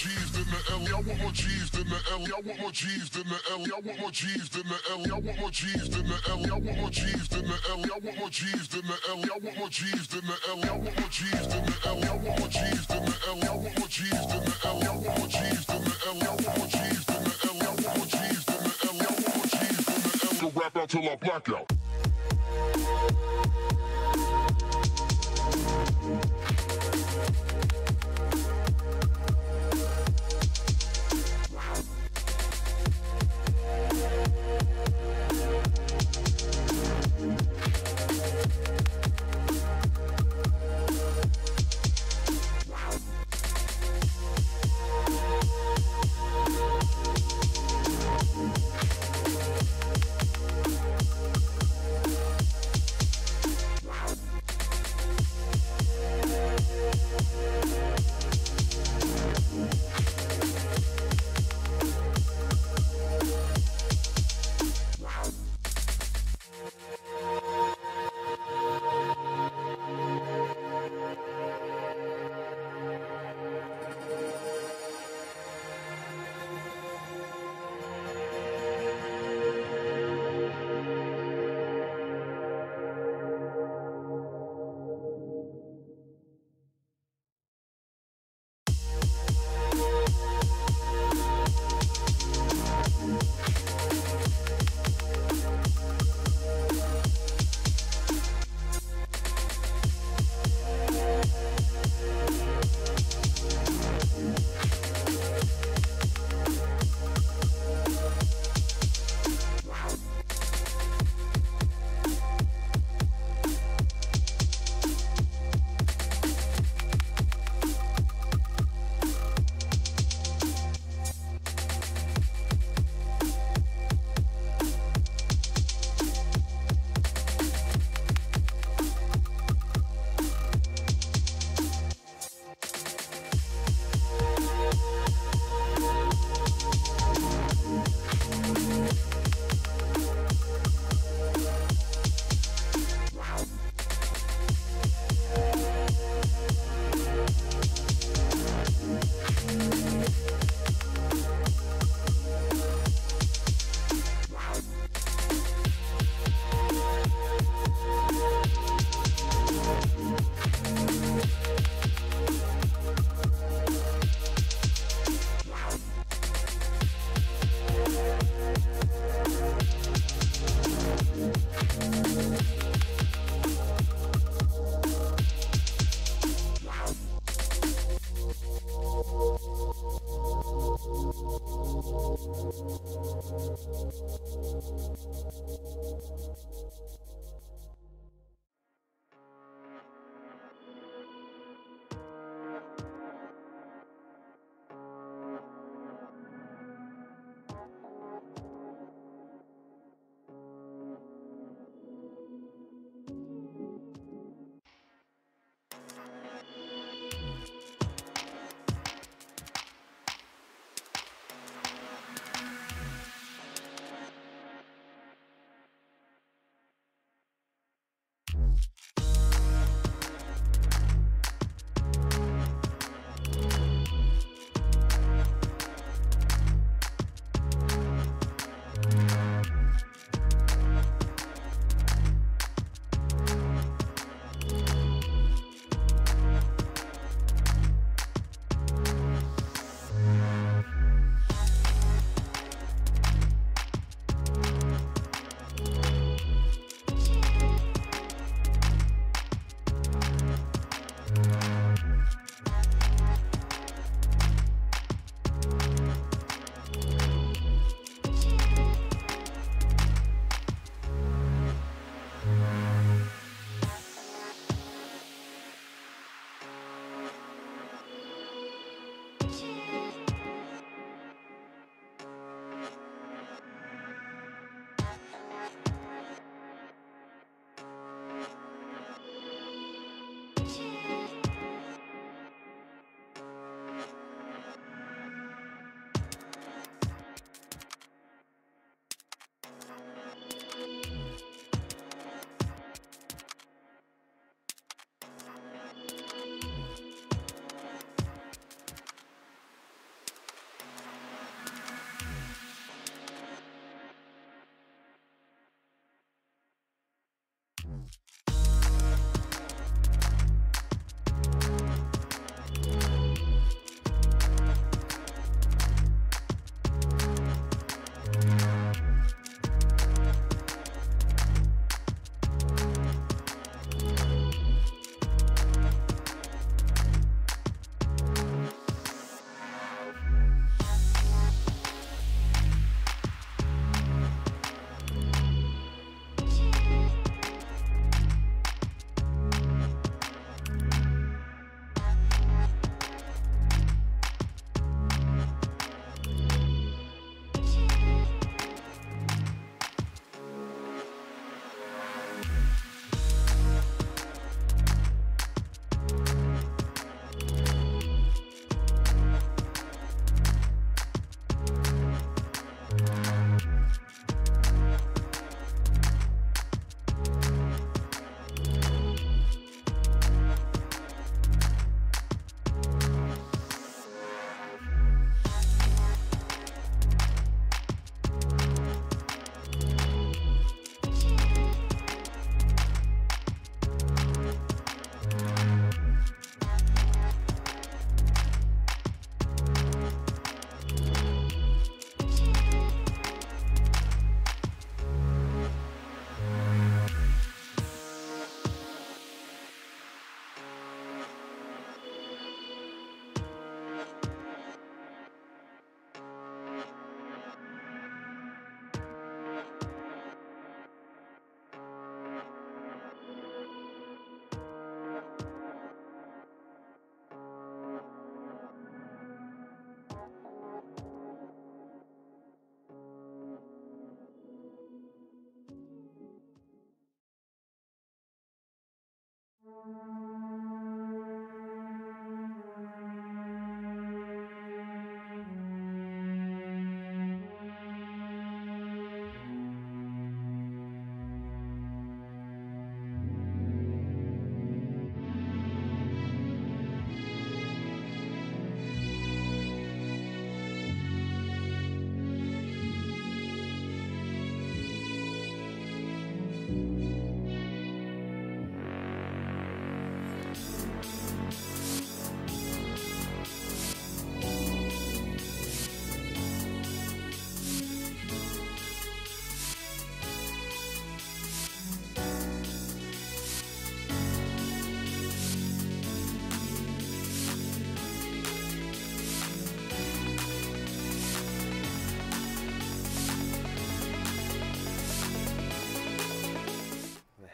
G's than the L. I want more G's than the L. I want more G's than the L. I want more G's than the L. I want more G's than the L. I want more G's than the L. I want more G's than the L. I want more G's than the L. I want more G's than the L. I want more G's than the L. I want more G's than the L. I want more G's than the L. I want more G's than the L. I want more G's than the L. I want more G's than the L. So rap out till I black out.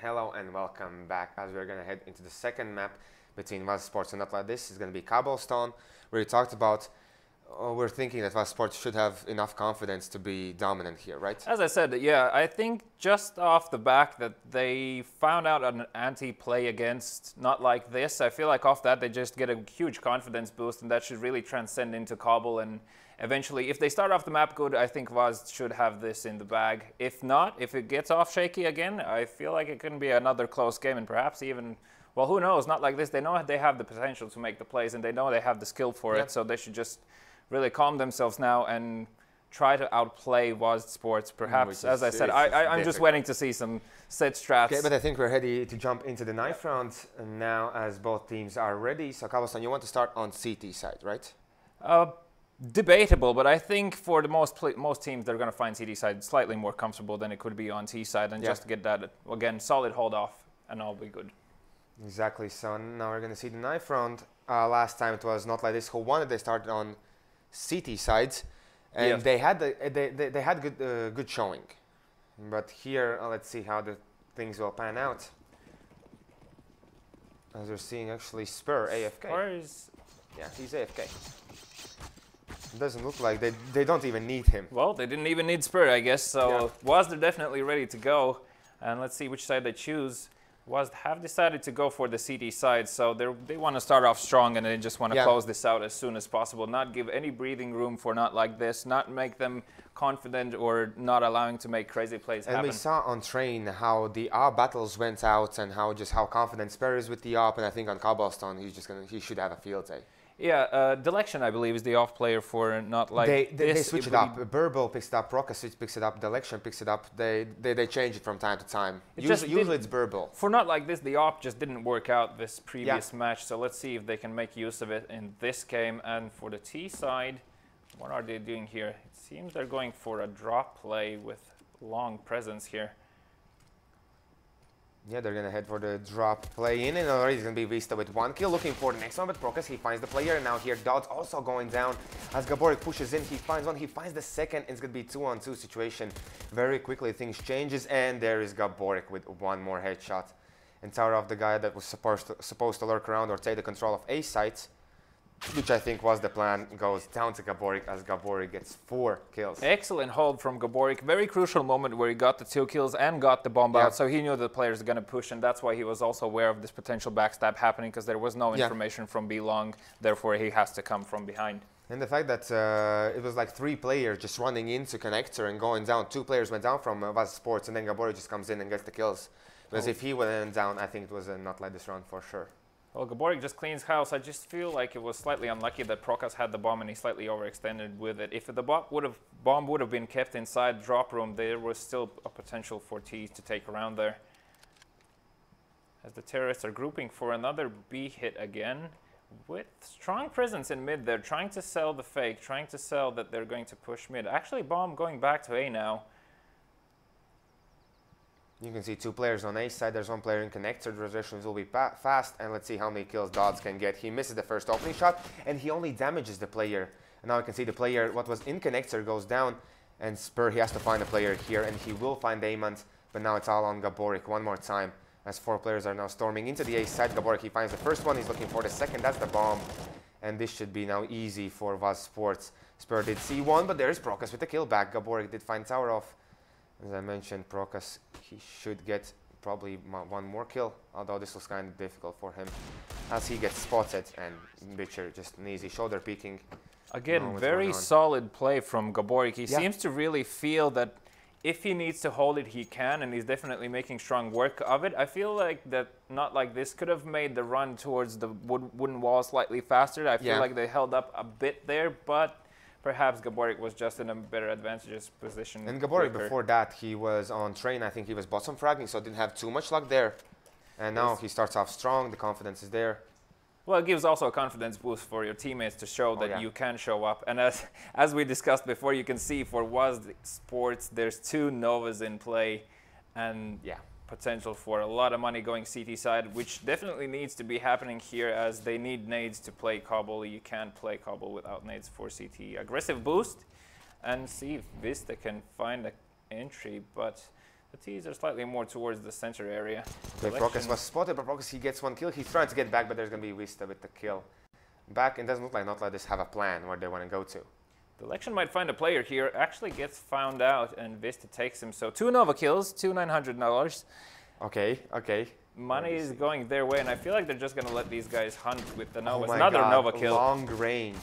Hello and welcome back as we're going to head into the second map between WASD Sports and NotLikeThis. It's going to be Cobblestone, where we talked about we're thinking that WASD Sports should have enough confidence to be dominant here, right? As I said, yeah, I think just off the back that they found out an anti-play against NotLikeThis. I feel like off that they just get a huge confidence boost, and that should really transcend into Cobble. And eventually, if they start off the map good, I think WASD should have this in the bag. If not, if it gets off shaky again, I feel like it can be another close game, and perhaps even, well, who knows, NotLikeThis. They know they have the potential to make the plays, and they know they have the skill for it, so they should just really calm themselves now and try to outplay WASD Sports. Perhaps, as I said, I'm just waiting to see some set strats. Okay, but I think we're ready to jump into the knife round now as both teams are ready. So, Cobblestone, you want to start on CT side, right? Debatable, but I think for the most teams, they're going to find CT side slightly more comfortable than it could be on T side, and just get that, again, solid hold off, and all be good. Exactly. So now we're going to see the knife round. Last time it was NotLikeThis who won it. They started on CT sides, and they had good showing. But here, let's see how the things will pan out. As we're seeing, actually, Spur AFK. Yeah, he's AFK. It doesn't look like they don't even need him. Well, they didn't even need Spur, I guess. So WASD are definitely ready to go, and let's see which side they choose. WASD have decided to go for the CT side, so they want to start off strong, and they just want to close this out as soon as possible, not give any breathing room for NotLikeThis, not make them confident or not allowing to make crazy plays happen. And we saw on Train how the AWP battles went out and how confident Spur is with the AWP, and I think on Cobblestone he should have a field day. Yeah, Delection, I believe, is the off player for NotLikeThis. They switch it up. Burble picks it up, Procas picks it up, Delection picks it up. They change it from time to time. Usually it's Burble. For NotLikeThis, the op just didn't work out this previous match, so let's see if they can make use of it in this game. And for the T side, what are they doing here? It seems they're going for a drop play with long presence here. Yeah, they're going to head for the drop play in, and already it's going to be Vista with 1 kill, looking for the next one, but Procas, he finds the player, and now here Dodds also going down. As Gaborik pushes in, he finds one, he finds the second, and it's going to be 2-on-2 situation. Very quickly things changes, and there is Gaborik with 1 more headshot. And Tower of the guy that was supposed to lurk around or take the control of A sites, which I think was the plan, goes down to Gaborik as Gaborik gets 4 kills. Excellent hold from Gaborik. Very crucial moment where he got the 2 kills and got the bomb out, so he knew the players are going to push, and that's why he was also aware of this potential backstab happening, because there was no information from B-Long, therefore he has to come from behind. And the fact that it was like 3 players just running into connector and going down. 2 players went down from WASD Sports, and then Gaborik just comes in and gets the kills. Because if he went down, I think it was a NotLikeThis round for sure. Well, Gaborik just cleans house. I just feel like it was slightly unlucky that Procas had the bomb and he slightly overextended with it. If the bomb would have been kept inside drop room, there was still a potential for T to take around there. As the terrorists are grouping for another B hit again, with strong presence in mid, they're trying to sell the fake, trying to sell that they're going to push mid. Actually, bomb going back to A now. You can see 2 players on A side. There's 1 player in connector. The rotations will be fast, and let's see how many kills Dodds can get. He misses the first opening shot, and he only damages the player. And now you can see the player, what was in connector, goes down, and Spur, he has to find a player here, and he will find Amont, but now it's all on Gaborik 1 more time, as 4 players are now storming into the A side. Gaborik, he finds the first one, he's looking for the second, that's the bomb, and this should be now easy for WASD Sports. Spur did see 1, but there's Procas with the kill back. Gaborik did find Tower off. As I mentioned, Procas, he should get probably one more kill, although this was kind of difficult for him as he gets spotted and Bitcher just an easy shoulder peeking. Again, very solid play from Gaborik. He seems to really feel that if he needs to hold it, he can, and he's definitely making strong work of it. I feel like that NotLikeThis could have made the run towards the wooden wall slightly faster. I feel like they held up a bit there, but perhaps Gaborik was just in a better advantageous position. And Gaborik, before that, he was on train. I think he was bottom fragging, so didn't have too much luck there. And now he starts off strong. The confidence is there. Well, it gives also a confidence boost for your teammates to show that you can show up. And as we discussed before, you can see for WASD Sports, there's 2 Novas in play, and potential for a lot of money going CT side, which definitely needs to be happening here as they need nades to play Cobble. You can't play Cobble without nades for CT. Aggressive boost, and see if Vista can find an entry, but the T's are slightly more towards the center area. Okay, Procus was spotted, but Procus, he gets 1 kill. He's trying to get back, but there's going to be Vista with the kill. Back, it doesn't look like NotLikeThis have a plan where they want to go to. The Election might find a player here, actually gets found out, and Vista takes him. So 2 Nova kills, $900. Okay. Money is going their way, and I feel like they're just going to let these guys hunt with the Novas. Oh Another Nova kill. Long range.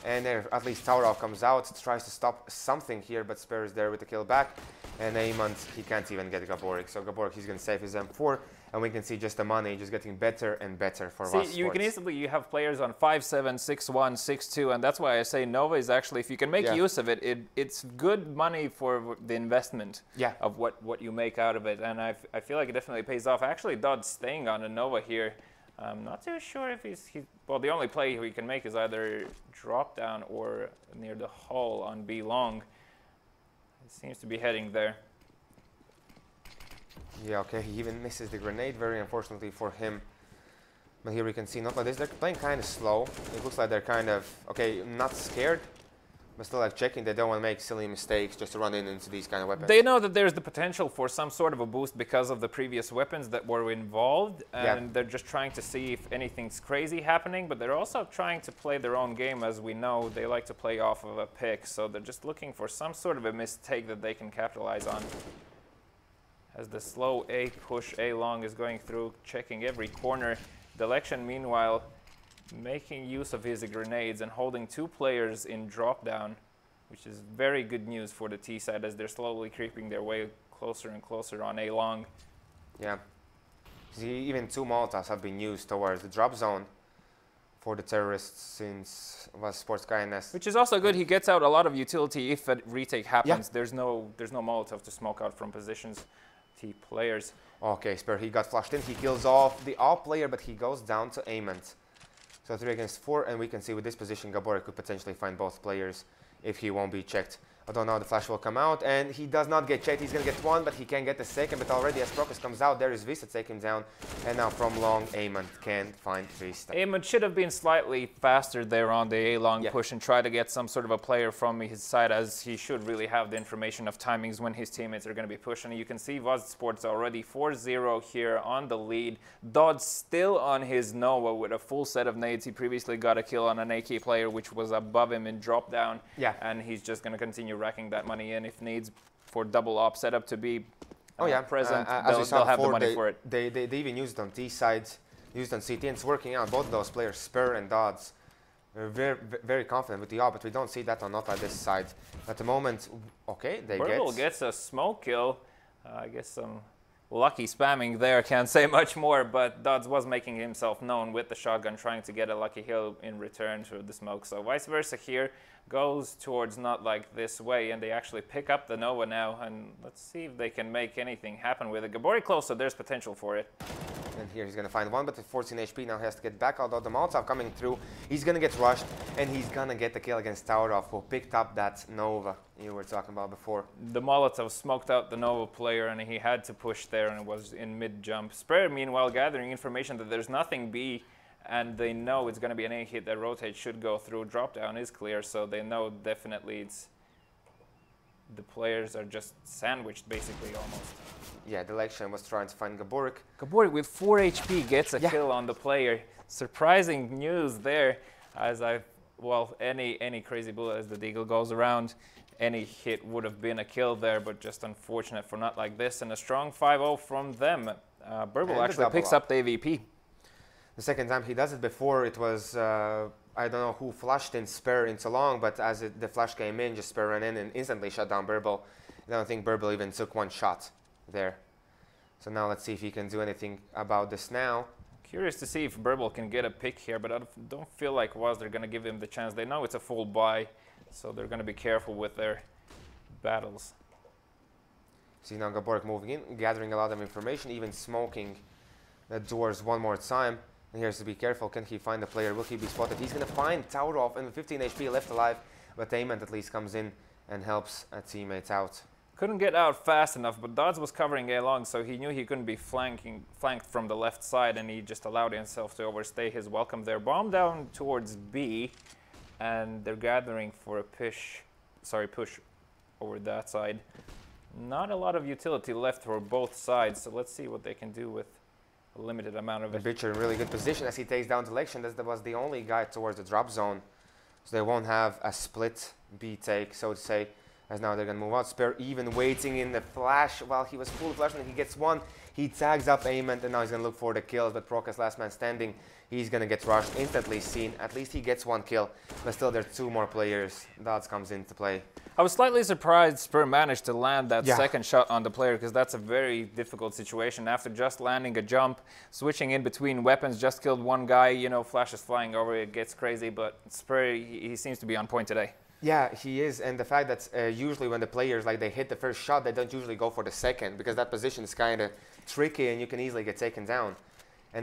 And there, at least Taurov comes out, tries to stop something here, but Spare is there with the kill back. And Aemond, he can't even get Gaborik. So Gaborik, he's going to save his M4. And we can see just the money just getting better and better for WASD See, you can easily, you have players on 5-7, 6-1, 6-2. And that's why I say Nova is actually, if you can make use of it, it's good money for the investment of what you make out of it. And I feel like it definitely pays off. Actually, Dodd's staying on a Nova here. I'm not too sure if he's well, the only play he can make is either drop down or near the hull on B long. He seems to be heading there. Yeah, okay, he even misses the grenade, very unfortunately for him. But here we can see NotLikeThis, they're playing kind of slow. It looks like they're kind of, okay, not scared, but still like checking. They don't want to make silly mistakes just to run into these kind of weapons. They know that there's the potential for some sort of a boost because of the previous weapons that were involved, and they're just trying to see if anything's crazy happening, but they're also trying to play their own game. As we know, they like to play off of a pick, so they're just looking for some sort of a mistake that they can capitalize on. As the slow A push A long is going through, checking every corner. The Election, meanwhile, making use of his grenades and holding 2 players in drop down, which is very good news for the T side as they're slowly creeping their way closer and closer on A long. Yeah. See, even 2 Molotovs have been used towards the drop zone for the terrorists since WASD Sports kindness. Which is also good. He gets out a lot of utility if a retake happens. There's no Molotov to smoke out from positions. T players. Okay, Spare, he got flushed in. He kills off the AWP player, but he goes down to Aemond. So 3 against 4, and we can see with this position, Gaborik could potentially find both players if he won't be checked. Although now the flash will come out, and he does not get checked. He's going to get 1, but he can get the second. But already as Procus comes out, there is Vista to take him down. And now from long, Aemond can't find Vista. Aemond should have been slightly faster there on the A-long push and try to get some sort of a player from his side, as he should really have the information of timings when his teammates are going to be pushing. You can see WASD Sports already 4-0 here on the lead. Dodd still on his Nova with a full set of nades. He previously got a kill on an AK player, which was above him in drop down. And he's just going to continue racking that money in. If needs for double op setup to be present, they'll have the money for it. They even used it on T sides, used it on CT, and it's working out. Both of those players, Spur and Dodds, are very confident with the op, but we don't see that on NotLikeThis side. At the moment, okay, they gets a smoke kill. I guess some lucky spamming there, can't say much more, but Dodds was making himself known with the shotgun, trying to get a lucky kill in return for the smoke. So vice versa here, goes towards NotLikeThis way, and they actually pick up the Nova now, and let's see if they can make anything happen with it. Gaborik close, so there's potential for it. And here he's going to find 1, but with 14 HP now he has to get back, although the Molotov coming through, he's going to get rushed, and he's going to get the kill against Taurov, who picked up that Nova you were talking about before. The Molotov smoked out the Nova player, and he had to push there, and it was in mid-jump. Spare, meanwhile, gathering information that there's nothing B, and they know it's going to be an A hit that rotate should go through. Drop down is clear, so they know definitely it's the players are just sandwiched basically almost. Yeah, the Election was trying to find Gaborik. Gaborik with 4 HP gets a kill on the player. Surprising news there, as any crazy bullet as the deagle goes around. any hit would have been a kill there, but just unfortunate for NotLikeThis, and a strong 5-0 from them. Burble actually picks up the AVP. The second time he does it. Before it was, I don't know who flushed in Spur into long, but as the flash came in, just Spur ran in and instantly shut down Burble. I don't think Burble even took one shot there. So now let's see if he can do anything about this now. Curious to see if Burble can get a pick here, but I don't feel like WASD are going to give him the chance. They know it's a full buy, so they're going to be careful with their battles. See now Gaborik moving in, gathering a lot of information, even smoking the doors one more time. And here's to be careful. Can he find the player? Will he be spotted? He's going to find Tower off, and with 15 HP left alive, but Ament at least comes in and helps a teammate out. Couldn't get out fast enough, but Dodds was covering A long, so he knew he couldn't be flanked from the left side, and he just allowed himself to overstay his welcome there. Bomb down towards B, and they're gathering for a push over that side. Not a lot of utility left for both sides, so let's see what they can do with a limited amount of it. Bitcher in really good position as he takes down Selection. That was the only guy towards the drop zone, so they won't have a split B take, so to say, as now they're going to move out. Spur even waiting in the flash while he was full flash, and he gets one. He tags up Ament, and now he's going to look for the kills, but Prokas, last man standing, he's going to get rushed, instantly seen. At least he gets one kill, but still there are two more players. Dodds comes into play. I was slightly surprised Spur managed to land that second shot on the player, because that's a very difficult situation. After just landing a jump, switching in between weapons, just killed one guy, you know, Flash is flying over, it gets crazy, but Spur, he seems to be on point today. Yeah, he is, and the fact that usually when the players, like, they hit the first shot, they don't usually go for the second, because that position is kind of tricky and you can easily get taken down.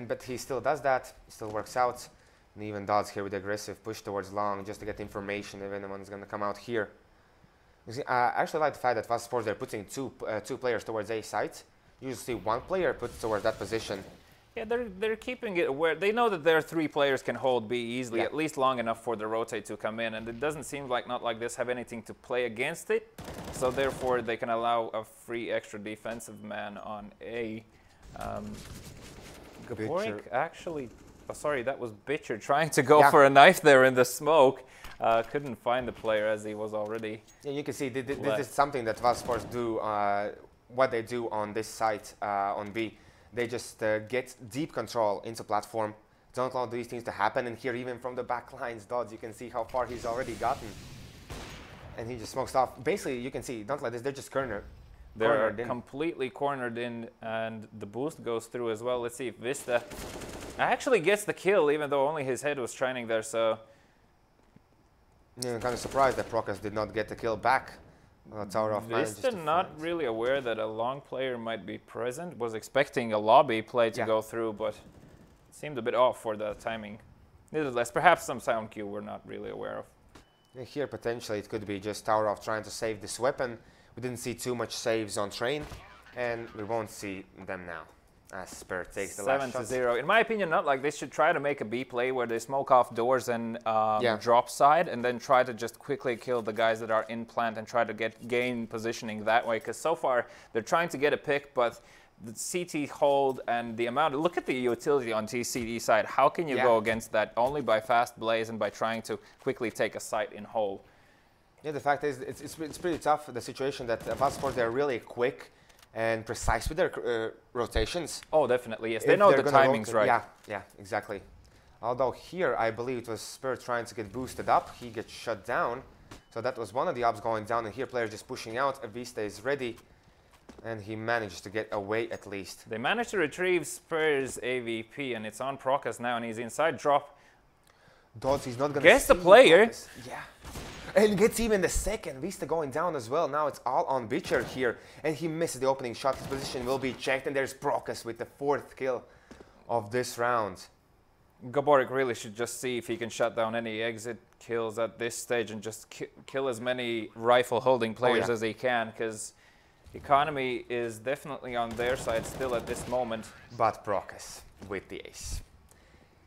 But he still does that, he still works out, and even Dodds here with the aggressive push towards long just to get information if anyone's going to come out here. You see, I actually like the fact that WASD Sports, they're putting two players towards A site. You usually see one player put towards that position. Yeah, they're keeping it aware. They know that their three players can hold B easily, at least long enough for the rotate to come in, and it doesn't seem like NotLikeThis have anything to play against it, so therefore they can allow a free extra defensive man on A. Gaborik actually, oh, sorry, that was Bitcher trying to go for a knife there in the smoke. Couldn't find the player as he was already. Yeah, you can see this is something that WASD Sports do, what they do on this site on B. They just get deep control into platform, don't allow these things to happen, and here even from the back lines, Dodds, you can see how far he's already gotten. And he just smokes off. Basically, you can see, NotLikeThis, they're just cornered. They're completely cornered in, and the boost goes through as well. Let's see if Vista actually gets the kill, even though only his head was shining there, so... Yeah, I'm kind of surprised that Prokas did not get the kill back. Vista not really aware that a long player might be present. Was expecting a lobby play to go through, but it seemed a bit off for the timing. Nevertheless, perhaps some sound cue we're not really aware of. Yeah, here potentially it could be just Tower off trying to save this weapon. We didn't see too much saves on train, and we won't see them now. As Spur takes the last shot. 7-0. In my opinion, NotLikeThis should try to make a B play where they smoke off doors and drop side, and then try to just quickly kill the guys that are in plant and try to gain positioning that way. Because so far they're trying to get a pick, but the CT hold and the amount. Look at the utility on TCD side. How can you go against that? Only by fast blaze and by trying to quickly take a site in hole. Yeah, the fact is it's pretty tough. The situation that WASD Sports, they're really quick and precise with their rotations. Oh, definitely, yes. They know the timing's right. Yeah, exactly. Although here, I believe it was Spur trying to get boosted up. He gets shut down. So that was one of the ops going down, and here players just pushing out. Vista is ready, and he managed to get away at least. They managed to retrieve Spur's AVP, and it's on Prokas now, and he's inside drop. Dodds, he's not going to guess the player. Prokas. Yeah. And gets even the second. Vista going down as well. Now it's all on Bitcher here. And he misses the opening shot. His position will be checked. And there's Prokas with the 4th kill of this round. Gaborik really should just see if he can shut down any exit kills at this stage and just kill as many rifle-holding players as he can. Because economy is definitely on their side still at this moment. But Prokas with the ace.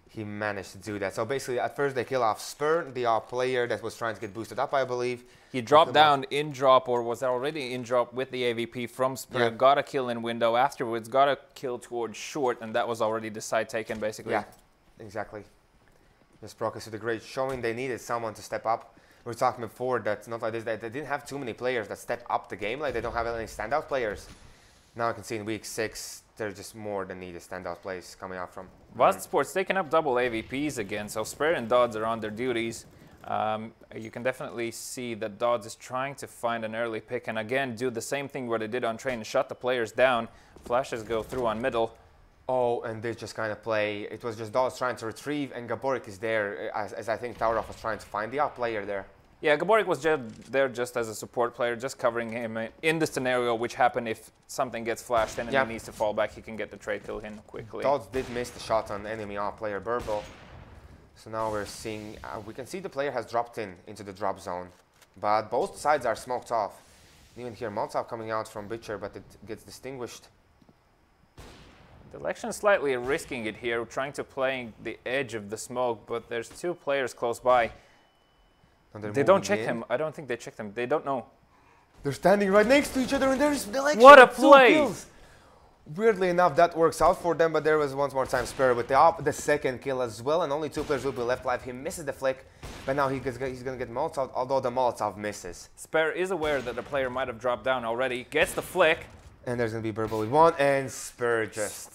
He managed to do that. So basically, at first they kill off Spur, the player that was trying to get boosted up, I believe. He dropped down in drop, or was already in drop with the AVP from Spur. Got a kill in window afterwards, got a kill towards short, and that was already the side taken, basically. Yeah, exactly. This Prokas with a great showing. They needed someone to step up. we were talking before that NotLikeThis, they didn't have too many players that step up the game. Like they don't have any standout players. Now I can see in week 6, there's just more than needed standout plays coming out from. WASD Sports taking up double AVPs again, so Spare and Dodds are on their duties. You can definitely see that Dodds is trying to find an early pick and again do the same thing what they did on Train and shut the players down. Flashes go through on middle. Oh, and they just kind of play. It was just Dodds trying to retrieve, and Gaborik is there, as I think Taurov was trying to find the up player there. Yeah, Gaborik was there just as a support player, just covering him in the scenario which happened if something gets flashed in and he needs to fall back, he can get the trade kill in quickly. Dodds did miss the shot on enemy up player BESL. So now we're seeing, we can see the player has dropped into the drop zone, but both sides are smoked off. Even here, Molotov coming out from Butcher, but it gets distinguished. Delection slightly risking it here, trying to play the edge of the smoke, but there's 2 players close by. They don't check him. I don't think they checked him. They don't know. They're standing right next to each other, and there's Delection. What a play! Weirdly enough, that works out for them, but there was once more time Spare with the second kill as well, and only 2 players will be left alive. He misses the flick, but now he's going to get Molotov, although the Molotov misses. Spare is aware that the player might have dropped down already, gets the flick. And there's going to be BESL with 1, and Spare just...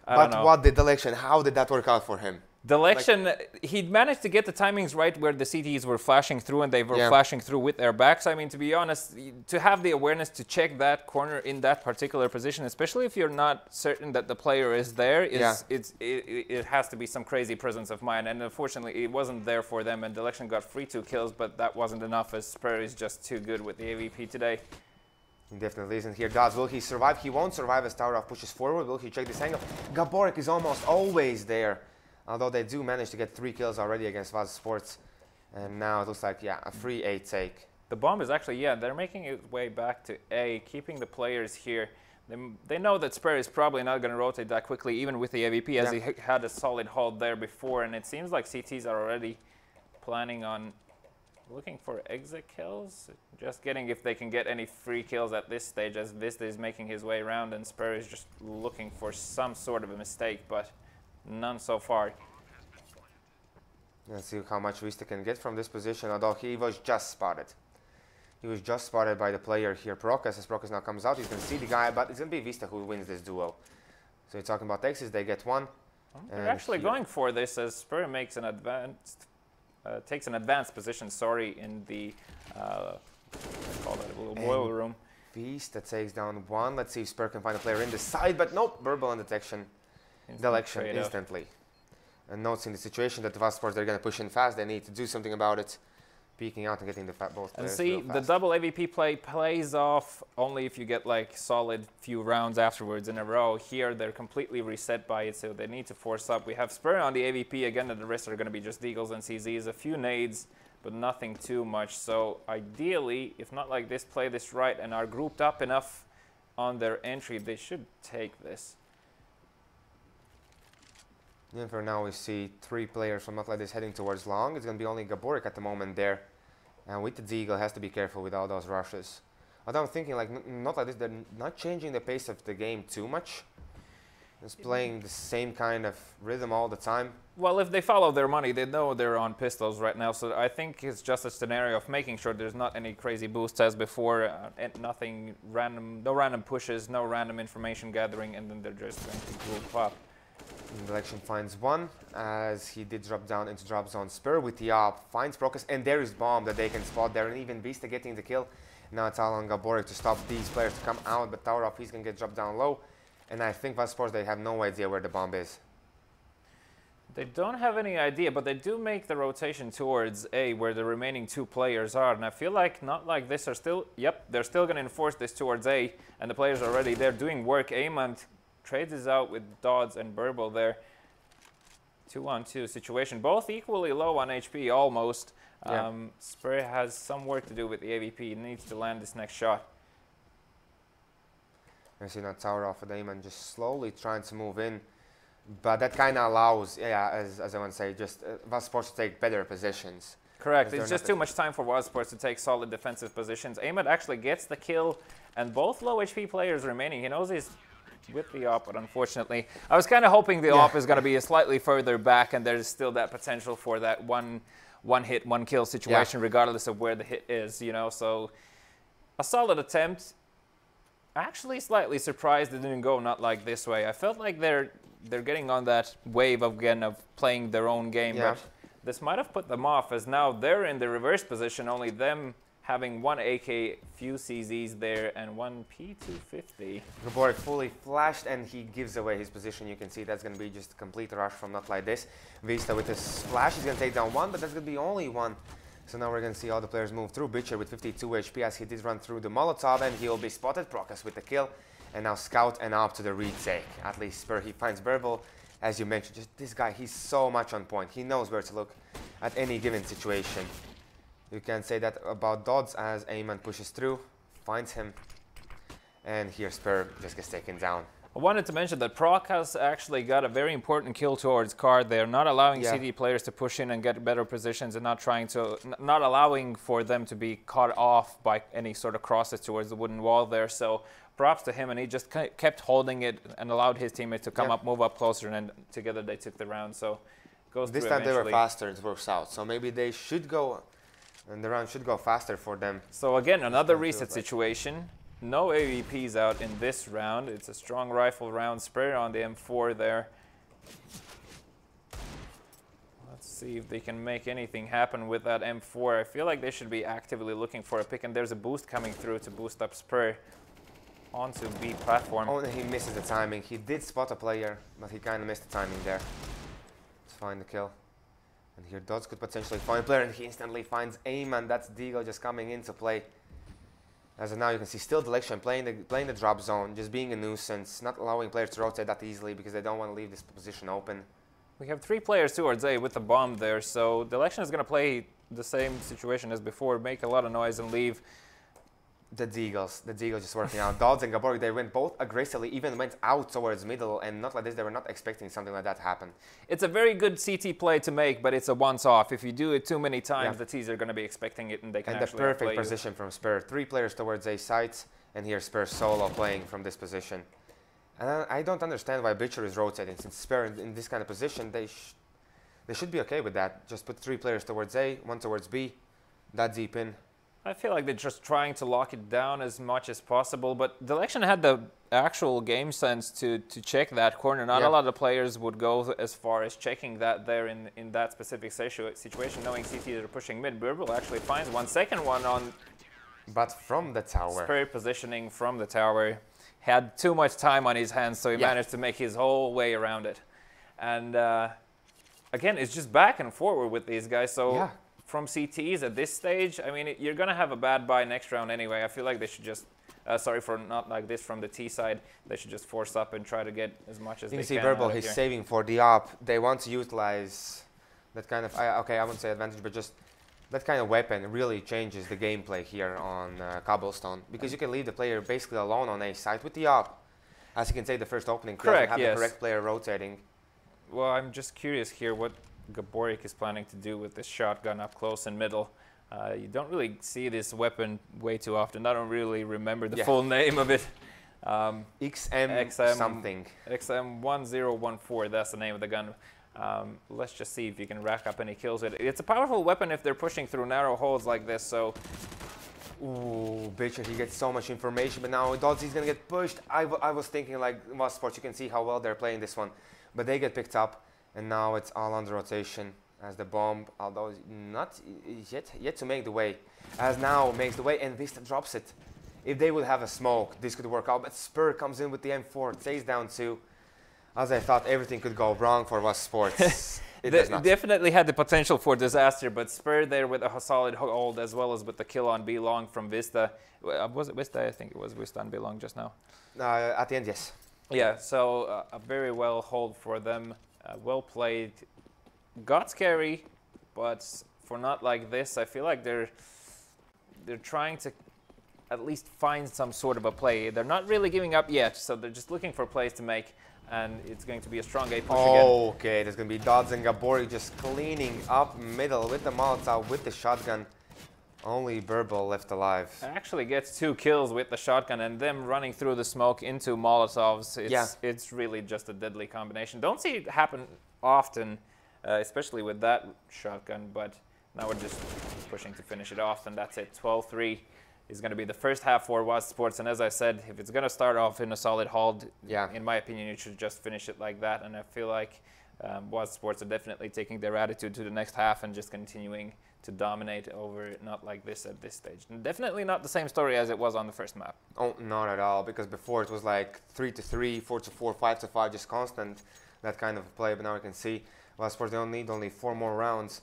I don't know. What did Delection, how did that work out for him? Delection, he'd managed to get the timings right where the CTs were flashing through and they were flashing through with their backs. I mean, to be honest, to have the awareness to check that corner in that particular position, especially if you're not certain that the player is there, it has to be some crazy presence of mind. And unfortunately, it wasn't there for them. And Delection got free 2 kills, but that wasn't enough as Spur is just too good with the AVP today. He definitely isn't here. Dodds, will he survive? He won't survive as Taurov pushes forward. Will he check this angle? Gaborik is almost always there. Although they do manage to get 3 kills already against WASD Sports. And now it looks like, a free A take. The bomb is actually, they're making its way back to A, keeping the players here. They know that Spur is probably not going to rotate that quickly, even with the AVP, as he had a solid hold there before. And it seems like CTs are already planning on looking for exit kills. Just getting if they can get any free kills at this stage, as Vista is making his way around and Spur is just looking for some sort of a mistake, but none so far. Let's see how much Vista can get from this position, although he was just spotted. He was just spotted by the player here, Prokas. As Prokas now comes out, he's going to see the guy, but it's going to be Vista who wins this duel. So you're talking about Texas, they get 1. They're actually going for this as Spur makes an advanced, takes an advanced position, in the, I call that a little boiler room. Vista takes down 1. Let's see if Spur can find a player in the side, but nope, BESL on detection. Delection instantly. And noticing the situation that the WASD Sports, they're going to push in fast. They need to do something about it. Peeking out and getting the both players. And see, the double AVP play plays off only if you get like solid few rounds afterwards in a row. Here, they're completely reset by it, so they need to force up. We have Spur on the AVP again, and the rest are going to be just Deagles and CZs. A few nades, but nothing too much. So ideally, if NotLikeThis play this right and are grouped up enough on their entry, they should take this. And for now, we see 3 players from NotLikeThis heading towards long. It's going to be only Gaborik at the moment there. And with the Deagle, has to be careful with all those rushes. Although I'm thinking, like, NotLikeThis, they're not changing the pace of the game too much. Just playing the same kind of rhythm all the time. Well, if they follow their money, they know they're on pistols right now. So I think it's just a scenario of making sure there's not any crazy boosts as before. And nothing random, no random pushes, no random information gathering, and then they're just going to group up. Delection finds 1 as he did drop down into drop zone. Spur with the op finds Prokas, and there is bomb that they can spot there, and even Vista getting the kill. Now it's all on Gaborik to stop these players to come out, but Taurov, he's gonna get dropped down low, and I think WASD Sports, they have no idea where the bomb is. They don't have any idea, but they do make the rotation towards A, where the remaining 2 players are, and I feel like NotLikeThis are still, they're still gonna enforce this towards A, and the players are already there doing work. Amond trades is out with Dodds and BESL there. 2-on-2 situation. Both equally low on HP, almost. Spur has some work to do with the AVP. He needs to land this next shot. I see now Taurov and Damon just slowly trying to move in. But that kind of allows, as I want to say, just WASD Sports to take better positions. Correct. It's just too much time for WASD Sports to take solid defensive positions. Ahmed actually gets the kill, and both low HP players remaining. He knows he's with the op, but unfortunately, I was kind of hoping the op is going to be slightly further back, and there's still that potential for that one one hit, one kill situation, regardless of where the hit is, you know. So a solid attempt. Actually, slightly surprised it didn't go not like this way. I felt like they're getting on that wave again of playing their own game, but this might have put them off, as now they're in the reverse position, only them having one AK, few CZs there, and one P250. Gaborik fully flashed, and he gives away his position. You can see that's going to be just a complete rush from NotLikeThis. Vista with his flash, he's going to take down one, but that's going to be only one. So now we're going to see all the players move through. Bitcher with 52 HP as he did run through the Molotov, and he'll be spotted. Prokas with the kill, and now Scout and up to the retake. At least Spur, he finds Verbal. As you mentioned, just this guy, he's so much on point. He knows where to look at any given situation. You can say that about Dodds as Ayman pushes through, finds him, and here Spur just gets taken down. I wanted to mention that Prokas actually got a very important kill towards Card. They're not allowing CT players to push in and get better positions, and not allowing for them to be caught off by any sort of crosses towards the wooden wall there. So props to him, and he just kept holding it and allowed his teammates to come up, move up closer, and then together they took the round. So goes this time they were faster, it works out. So maybe they should go, and the round should go faster for them. So again, another reset situation. No AVPs out in this round. It's a strong rifle round. Spur on the M4 there. Let's see if they can make anything happen with that M4. I feel like they should be actively looking for a pick, and there's a boost coming through to boost up Spur onto B platform. Oh, and he misses the timing. He did spot a player, but he kind of missed the timing there. Let's find the kill. And here Dodds could potentially find a player, and he instantly finds Ayman. That's Deagle just coming into play. As of now, you can see still Delection playing the drop zone, just being a nuisance, not allowing players to rotate that easily because they don't want to leave this position open. We have 3 players towards A with the bomb there, so Delection is going to play the same situation as before, make a lot of noise and leave. The Deagles just working out. Dodds and Gaborik, they went both aggressively, even went out towards middle, and NotLikeThis, they were not expecting something like that to happen. It's a very good CT play to make, but it's a once-off. If you do it too many times, the T's are going to be expecting it, and they can actually the perfect position from Spur. 3 players towards A sites, and here Spur solo playing from this position. And I don't understand why Bitcher is rotating, since Spur in this kind of position, they should be okay with that. Just put 3 players towards A, 1 towards B, that deep in. I feel like they're just trying to lock it down as much as possible, but Delection had the actual game sense to check that corner. Not a lot of players would go as far as checking that there in that specific situation, knowing CT are pushing mid. Burble actually finds one second one on... But from the tower. Spur positioning from the tower. Had too much time on his hands, so he managed to make his whole way around it. And again, it's just back and forward with these guys, so... From CTs at this stage, I mean, you're going to have a bad buy next round anyway. I feel like they should just, sorry for NotLikeThis from the T side, they should just force up and try to get as much as they can. You can see Verbal, he's saving for the op. They want to utilize that kind of, okay, I wouldn't say advantage, but just that kind of weapon really changes the gameplay here on Cobblestone. Because you can leave the player basically alone on A side with the op. As you can say, the first opening kill, have the correct player rotating. Well, I'm just curious here what Gaborik is planning to do with this shotgun up close and middle. You don't really see this weapon way too often. I don't really remember the full name of it. XM something. XM1014, that's the name of the gun. Let's just see if you can rack up any kills with it. It's a powerful weapon if they're pushing through narrow holes like this, so... Ooh, Bitcher, he gets so much information, but now Dodds, he's gonna get pushed. I was thinking like WASD Sports, you can see how well they're playing this one. But they get picked up. And now it's all under rotation as the bomb, although not yet to make the way, as now makes the way and Vista drops it. If they would have a smoke, this could work out, but Spur comes in with the M4, takes down 2. As I thought, everything could go wrong for WASD Sports. It does not. Definitely had the potential for disaster, but Spur there with a solid hold as well as with the kill on B long from Vista. Was it Vista? I think it was Vista on B long just now. At the end, yes. Yeah, so a very well hold for them. Well played. Got scary, but for NotLikeThis, I feel like they're trying to at least find some sort of a play. They're not really giving up yet, so they're just looking for plays to make, and it's going to be a strong A push again. Okay, there's going to be Dodds and Gaborik just cleaning up middle with the Molotov, with the shotgun. Only Burble left alive. Actually gets 2 kills with the shotgun, and them running through the smoke into Molotovs. It's really just a deadly combination. Don't see it happen often, especially with that shotgun, but Now we're just pushing to finish it off, and that's it. 12-3 is going to be the first half for WASD Sports. And as I said, if it's going to start off in a solid hold, in my opinion, you should just finish it like that. And I feel like WASD Sports are definitely taking their attitude to the next half and just continuing to dominate over NotLikeThis at this stage. And definitely not the same story as it was on the first map. Oh, not at all, because before it was like 3-3, 4-4, 5-5, just constant, that kind of play. But now you can see WASD Sports, they don't need only 4 more rounds.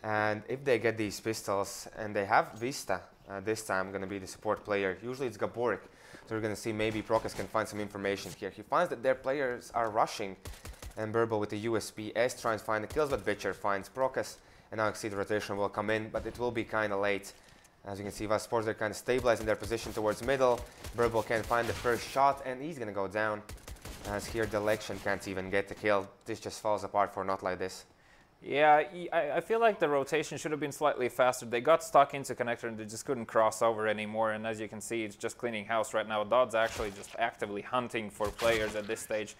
And if they get these pistols, and they have Vista this time, going to be the support player. Usually it's Gaborik. So we're going to see maybe Prokas can find some information here. He finds that their players are rushing, and Burble with the USP-S trying to find the kills, but Witcher finds Prokas. And now you can see the rotation will come in, but it will be kind of late. As you can see, WASD Sports, they're kind of stabilizing their position towards middle. Burble can find the first shot, and he's going to go down. As here, the election can't even get the kill. This just falls apart for NotLikeThis. Yeah, I feel like the rotation should have been slightly faster. They got stuck into connector and they just couldn't cross over anymore. And as you can see, it's just cleaning house right now. Dodd's actually just actively hunting for players at this stage.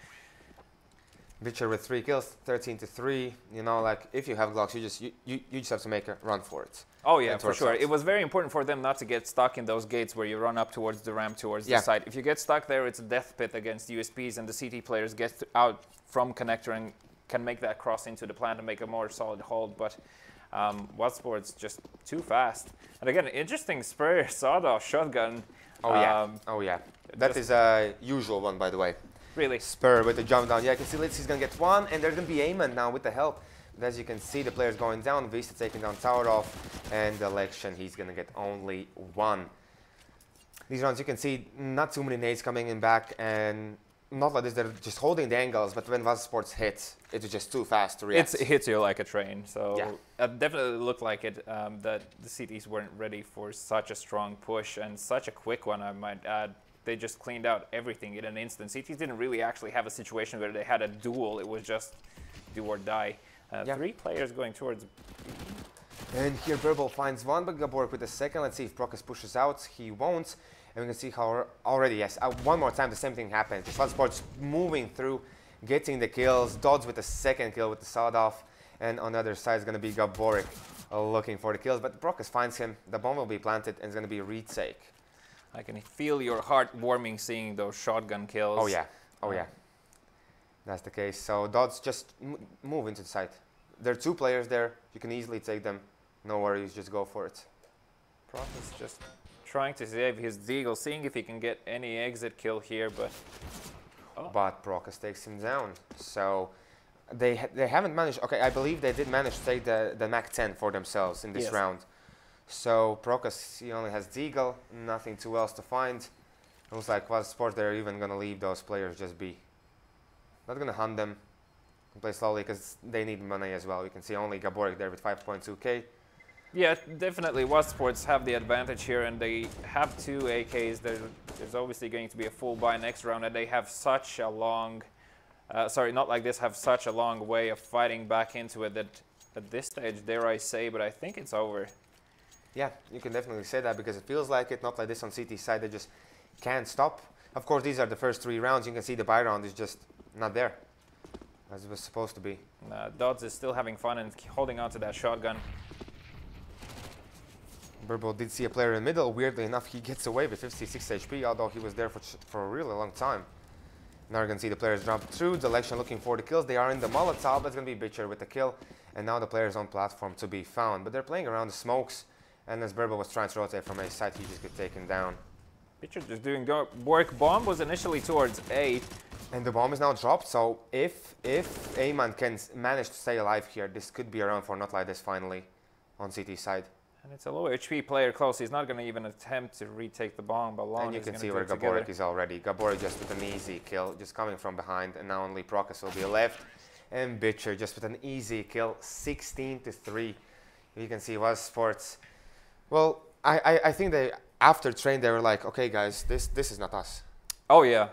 Witcher with 3 kills, 13-3. You know, like if you have Glocks, you just have to make a run for it. Oh yeah, for sure. It was very important for them not to get stuck in those gates where you run up towards the ramp, towards the side. If you get stuck there, it's a death pit against USPs, and the CT players get out from connector and can make that cross into the plant and make a more solid hold. But WASD Sports just too fast. And again, interesting spur sawed-off shotgun. Oh yeah. That is a usual one, by the way. Really? Spur with the jump down. Yeah, I can see Litsy's going to get one, and there's going to be Ayman now with the help. But as you can see, the player's going down. Vista taking down Towerov, and the election, he's going to get only 1. These rounds, you can see not too many nades coming in back, and NotLikeThis, they're just holding the angles, but when WASD Sports hits, it's just too fast to react. It hits you like a train, so it definitely looked like it, that the CTs weren't ready for such a strong push, and such a quick one, I might add. They just cleaned out everything in an instant. CTs didn't really actually have a situation where they had a duel. It was just do or die. 3 players going towards B. And here Burble finds one, but Gaborik with the second. Let's see if Prokas pushes out. He won't. And we can see how already, one more time the same thing happened. Just WASD Sports moving through, getting the kills. Dodds with the second kill with the sawed-off. And on the other side is going to be Gaborik looking for the kills. But Prokas finds him. The bomb will be planted, and it's going to be a retake. I can feel your heart warming seeing those shotgun kills. Oh yeah. That's the case. So Dodds just move into the site. There are 2 players there. You can easily take them. No worries, just go for it. Prokas just trying to save his deagle, seeing if he can get any exit kill here, but... But Prokas takes him down. So they haven't managed... Okay, I believe they did manage to take the Mac 10 for themselves in this round. So Prokas, he only has deagle, nothing too else to find. It looks like WASD Sports, they're even going to leave those players just be. Not going to hunt them, play slowly because they need money as well. You can see only Gaborik there with 5.2k. Yeah, definitely WASD Sports have the advantage here, and they have 2 AKs. There's obviously going to be a full buy next round, and they have such a long... NotLikeThis have such a long way of fighting back into it that at this stage, dare I say, but I think it's over. Yeah, you can definitely say that because it feels like it. NotLikeThis on CT side, they just can't stop. Of course, these are the first 3 rounds. You can see the buy round is just not there as it was supposed to be. Dodds is still having fun and holding on to that shotgun. Burble did see a player in the middle. Weirdly enough, he gets away with 56 HP, although he was there for a really long time. Now you can see the players jump through. The election looking for the kills. They are in the Molotov. That's going to be Witcher with the kill. And now the players on platform to be found. But they're playing around the smokes. And as Burble was trying to rotate from A side, he just got taken down. Witcher just doing work. Bomb was initially towards A. And the bomb is now dropped. So if Ayman can manage to stay alive here, this could be around for NotLikeThis finally on CT side. And it's a low HP player close. He's not going to even attempt to retake the bomb. But and you can see where Gaborik is already. Gaborik just with an easy kill, just coming from behind. And now only Prokas will be left. And Witcher just with an easy kill, 16-3. You can see WASD Sports. Well, I think they, after train, they were like, okay, guys, this is not us. Oh, yeah,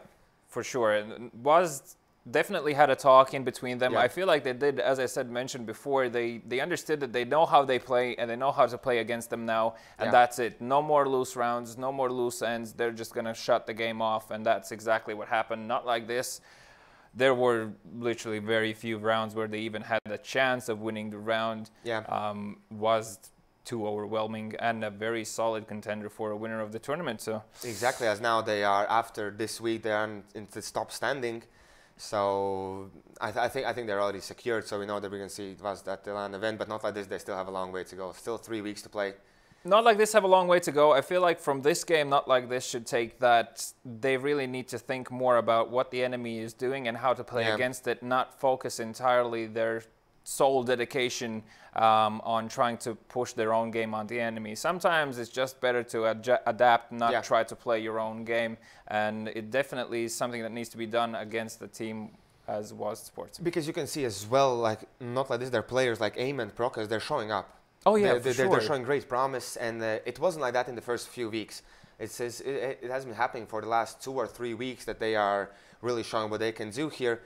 for sure. And WASD definitely had a talk in between them. I feel like they did, as I said, mentioned before, they understood that they know how they play and they know how to play against them now. And that's it. No more loose rounds, no more loose ends. They're just going to shut the game off. And that's exactly what happened. NotLikeThis there were literally very few rounds where they even had a chance of winning the round. Was too overwhelming and a very solid contender for a winner of the tournament. So exactly, as now they are, after this week, they are in the top standing. So I think they're already secured. So we know that we're going to see it was that the LAN event, but NotLikeThis, they still have a long way to go. Still 3 weeks to play. NotLikeThis have a long way to go. I feel like from this game, NotLikeThis should take that they really need to think more about what the enemy is doing and how to play against it, not focus entirely their sole dedication on trying to push their own game on the enemy. Sometimes it's just better to adapt, not try to play your own game, and it definitely is something that needs to be done against the team as WASD Sports. Because you can see as well, like NotLikeThis, their players like Aim and Procas, they're showing up. Oh yeah, they're showing great promise, and it wasn't like that in the first few weeks. It has been happening for the last 2 or 3 weeks that they are really showing what they can do here.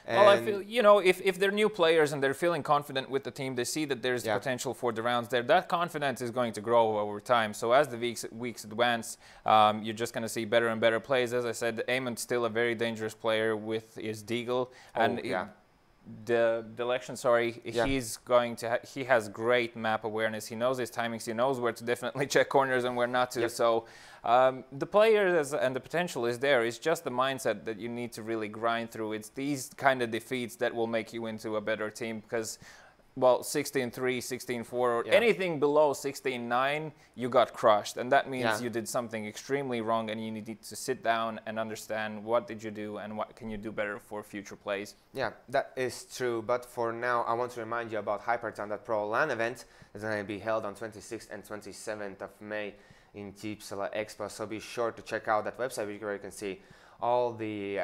Well, I feel, you know, if they're new players and they're feeling confident with the team, they see that there's potential for the rounds there. That confidence is going to grow over time. So as the weeks advance, you're just going to see better and better plays. As I said, Eamon's still a very dangerous player with his Deagle. And the Delection, he has great map awareness. He knows his timings. He knows where to definitely check corners and where not to. So the players and the potential is there. It's just the mindset that you need to really grind through. It's these kind of defeats that will make you into a better team, because, well, 16-3, 16-4, or anything below 16-9, you got crushed. And that means you did something extremely wrong, and you need to sit down and understand what did you do and what can you do better for future plays. Yeah, that is true. But for now, I want to remind you about Hypertown, that Pro LAN event that's going to be held on 26th and 27th of May in Uppsala Expo. So be sure to check out that website where you can see all the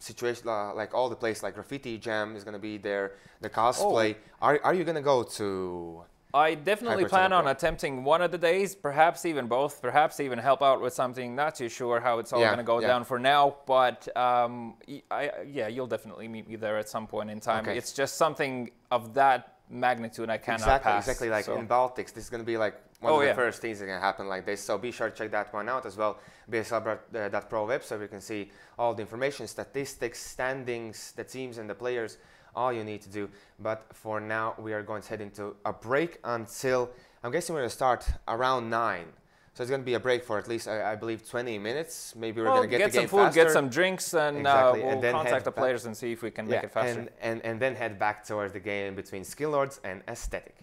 situation, like all the places, like Graffiti Jam is going to be there, the cosplay. Are you going to go to? I definitely plan on attempting one of the days, perhaps even both, perhaps even help out with something. Not too sure how it's all going to go down for now, but you'll definitely meet me there at some point in time. It's just something of that magnitude I cannot pass. Exactly, like in Baltics, this is going to be like one of the first things that can happen like this. So be sure to check that one out as well. BESL Pro website, you can see all the information, statistics, standings, the teams and the players, all you need to do. But for now, we are going to head into a break until, I'm guessing we're going to start around 9. So it's going to be a break for at least, I believe, 20 minutes. Maybe we're going to get the game some food, faster. Get some drinks, and we'll contact the players and see if we can make it faster. And then head back towards the game between Skill Lords and Aesthetic.